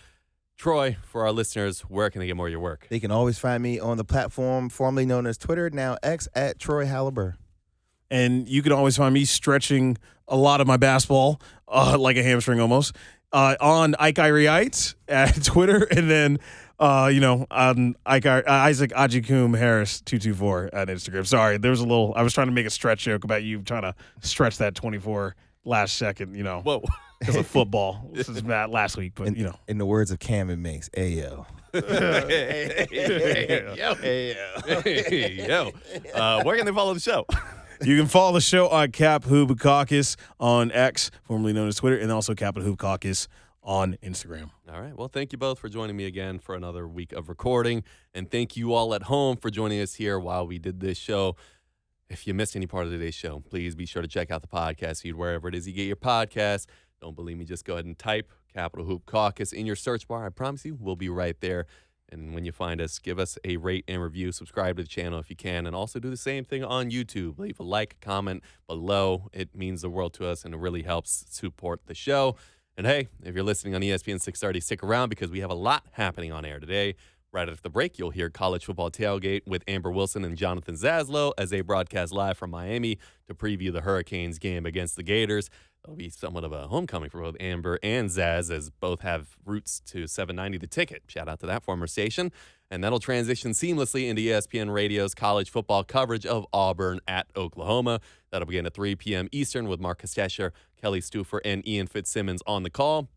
Speaker 1: Troy, for our listeners, where can they get more of your work?
Speaker 3: They can always find me on the platform formerly known as Twitter, now X, at Troy Halliburton.
Speaker 2: And you can always find me stretching a lot of my basketball, like a hamstring almost, on Ike Irie at Twitter. And then, on Isaac Ajikum Harris 224 at Instagram. Sorry, there was I was trying to make a stretch joke about you trying to stretch that 24 last second,
Speaker 1: Whoa.
Speaker 2: Because of football. This is Matt last week, but,
Speaker 3: In the words of Cam and Mace, Ayo.
Speaker 1: Yo. Where can they follow the show?
Speaker 2: You can follow the show on Cap Hoop Caucus on X, formerly known as Twitter, and also Cap Hoop Caucus on Instagram.
Speaker 1: All right. Well, thank you both for joining me again for another week of recording. And thank you all at home for joining us here while we did this show. If you missed any part of today's show, please be sure to check out the podcast feed wherever it is you get your podcasts. Don't believe me, just go ahead and type Capital Hoop Caucus in your search bar. I promise you, we'll be right there. And when you find us, give us a rate and review. Subscribe to the channel if you can. And also do the same thing on YouTube. Leave a like, comment below. It means the world to us, and it really helps support the show. And hey, if you're listening on ESPN 630, stick around because we have a lot happening on air today. Right after the break, you'll hear College Football Tailgate with Amber Wilson and Jonathan Zaslow as they broadcast live from Miami to preview the Hurricanes game against the Gators. It'll be somewhat of a homecoming for both Amber and Zaz, as both have roots to 790 The Ticket. Shout out to that former station. And that'll transition seamlessly into ESPN Radio's college football coverage of Auburn at Oklahoma. That'll begin at 3 p.m. Eastern with Mark Kostesher, Kelly Stufer, and Ian Fitzsimmons on the call.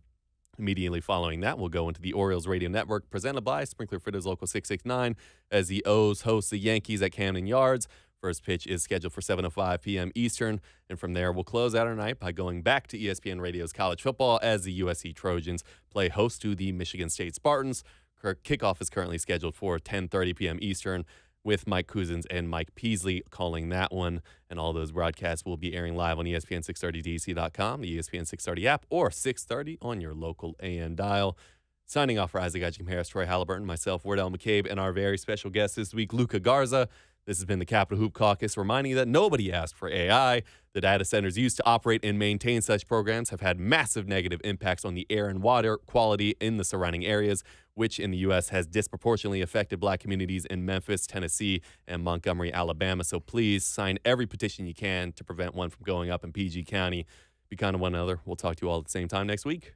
Speaker 1: Immediately following that, we'll go into the Orioles Radio Network, presented by Sprinkler Fitters Local 669, as the O's host the Yankees at Camden Yards. First pitch is scheduled for 7:05 p.m. Eastern, and from there, we'll close out our night by going back to ESPN Radio's college football as the USC Trojans play host to the Michigan State Spartans. Kickoff is currently scheduled for 10:30 p.m. Eastern, with Mike Cousins and Mike Peasley calling that one. And all those broadcasts will be airing live on ESPN630DC.com, the ESPN 630 app, or 630 on your local AM dial. Signing off for Isaac Ajikum Harris, Troy Halliburton, myself, Wardell McCabe, and our very special guest this week, Luka Garza. This has been the Capital Hoop Caucus, reminding you that nobody asked for AI. The data centers used to operate and maintain such programs have had massive negative impacts on the air and water quality in the surrounding areas, which in the U.S. has disproportionately affected black communities in Memphis, Tennessee, and Montgomery, Alabama. So please sign every petition you can to prevent one from going up in PG County. Be kind to one another. We'll talk to you all at the same time next week.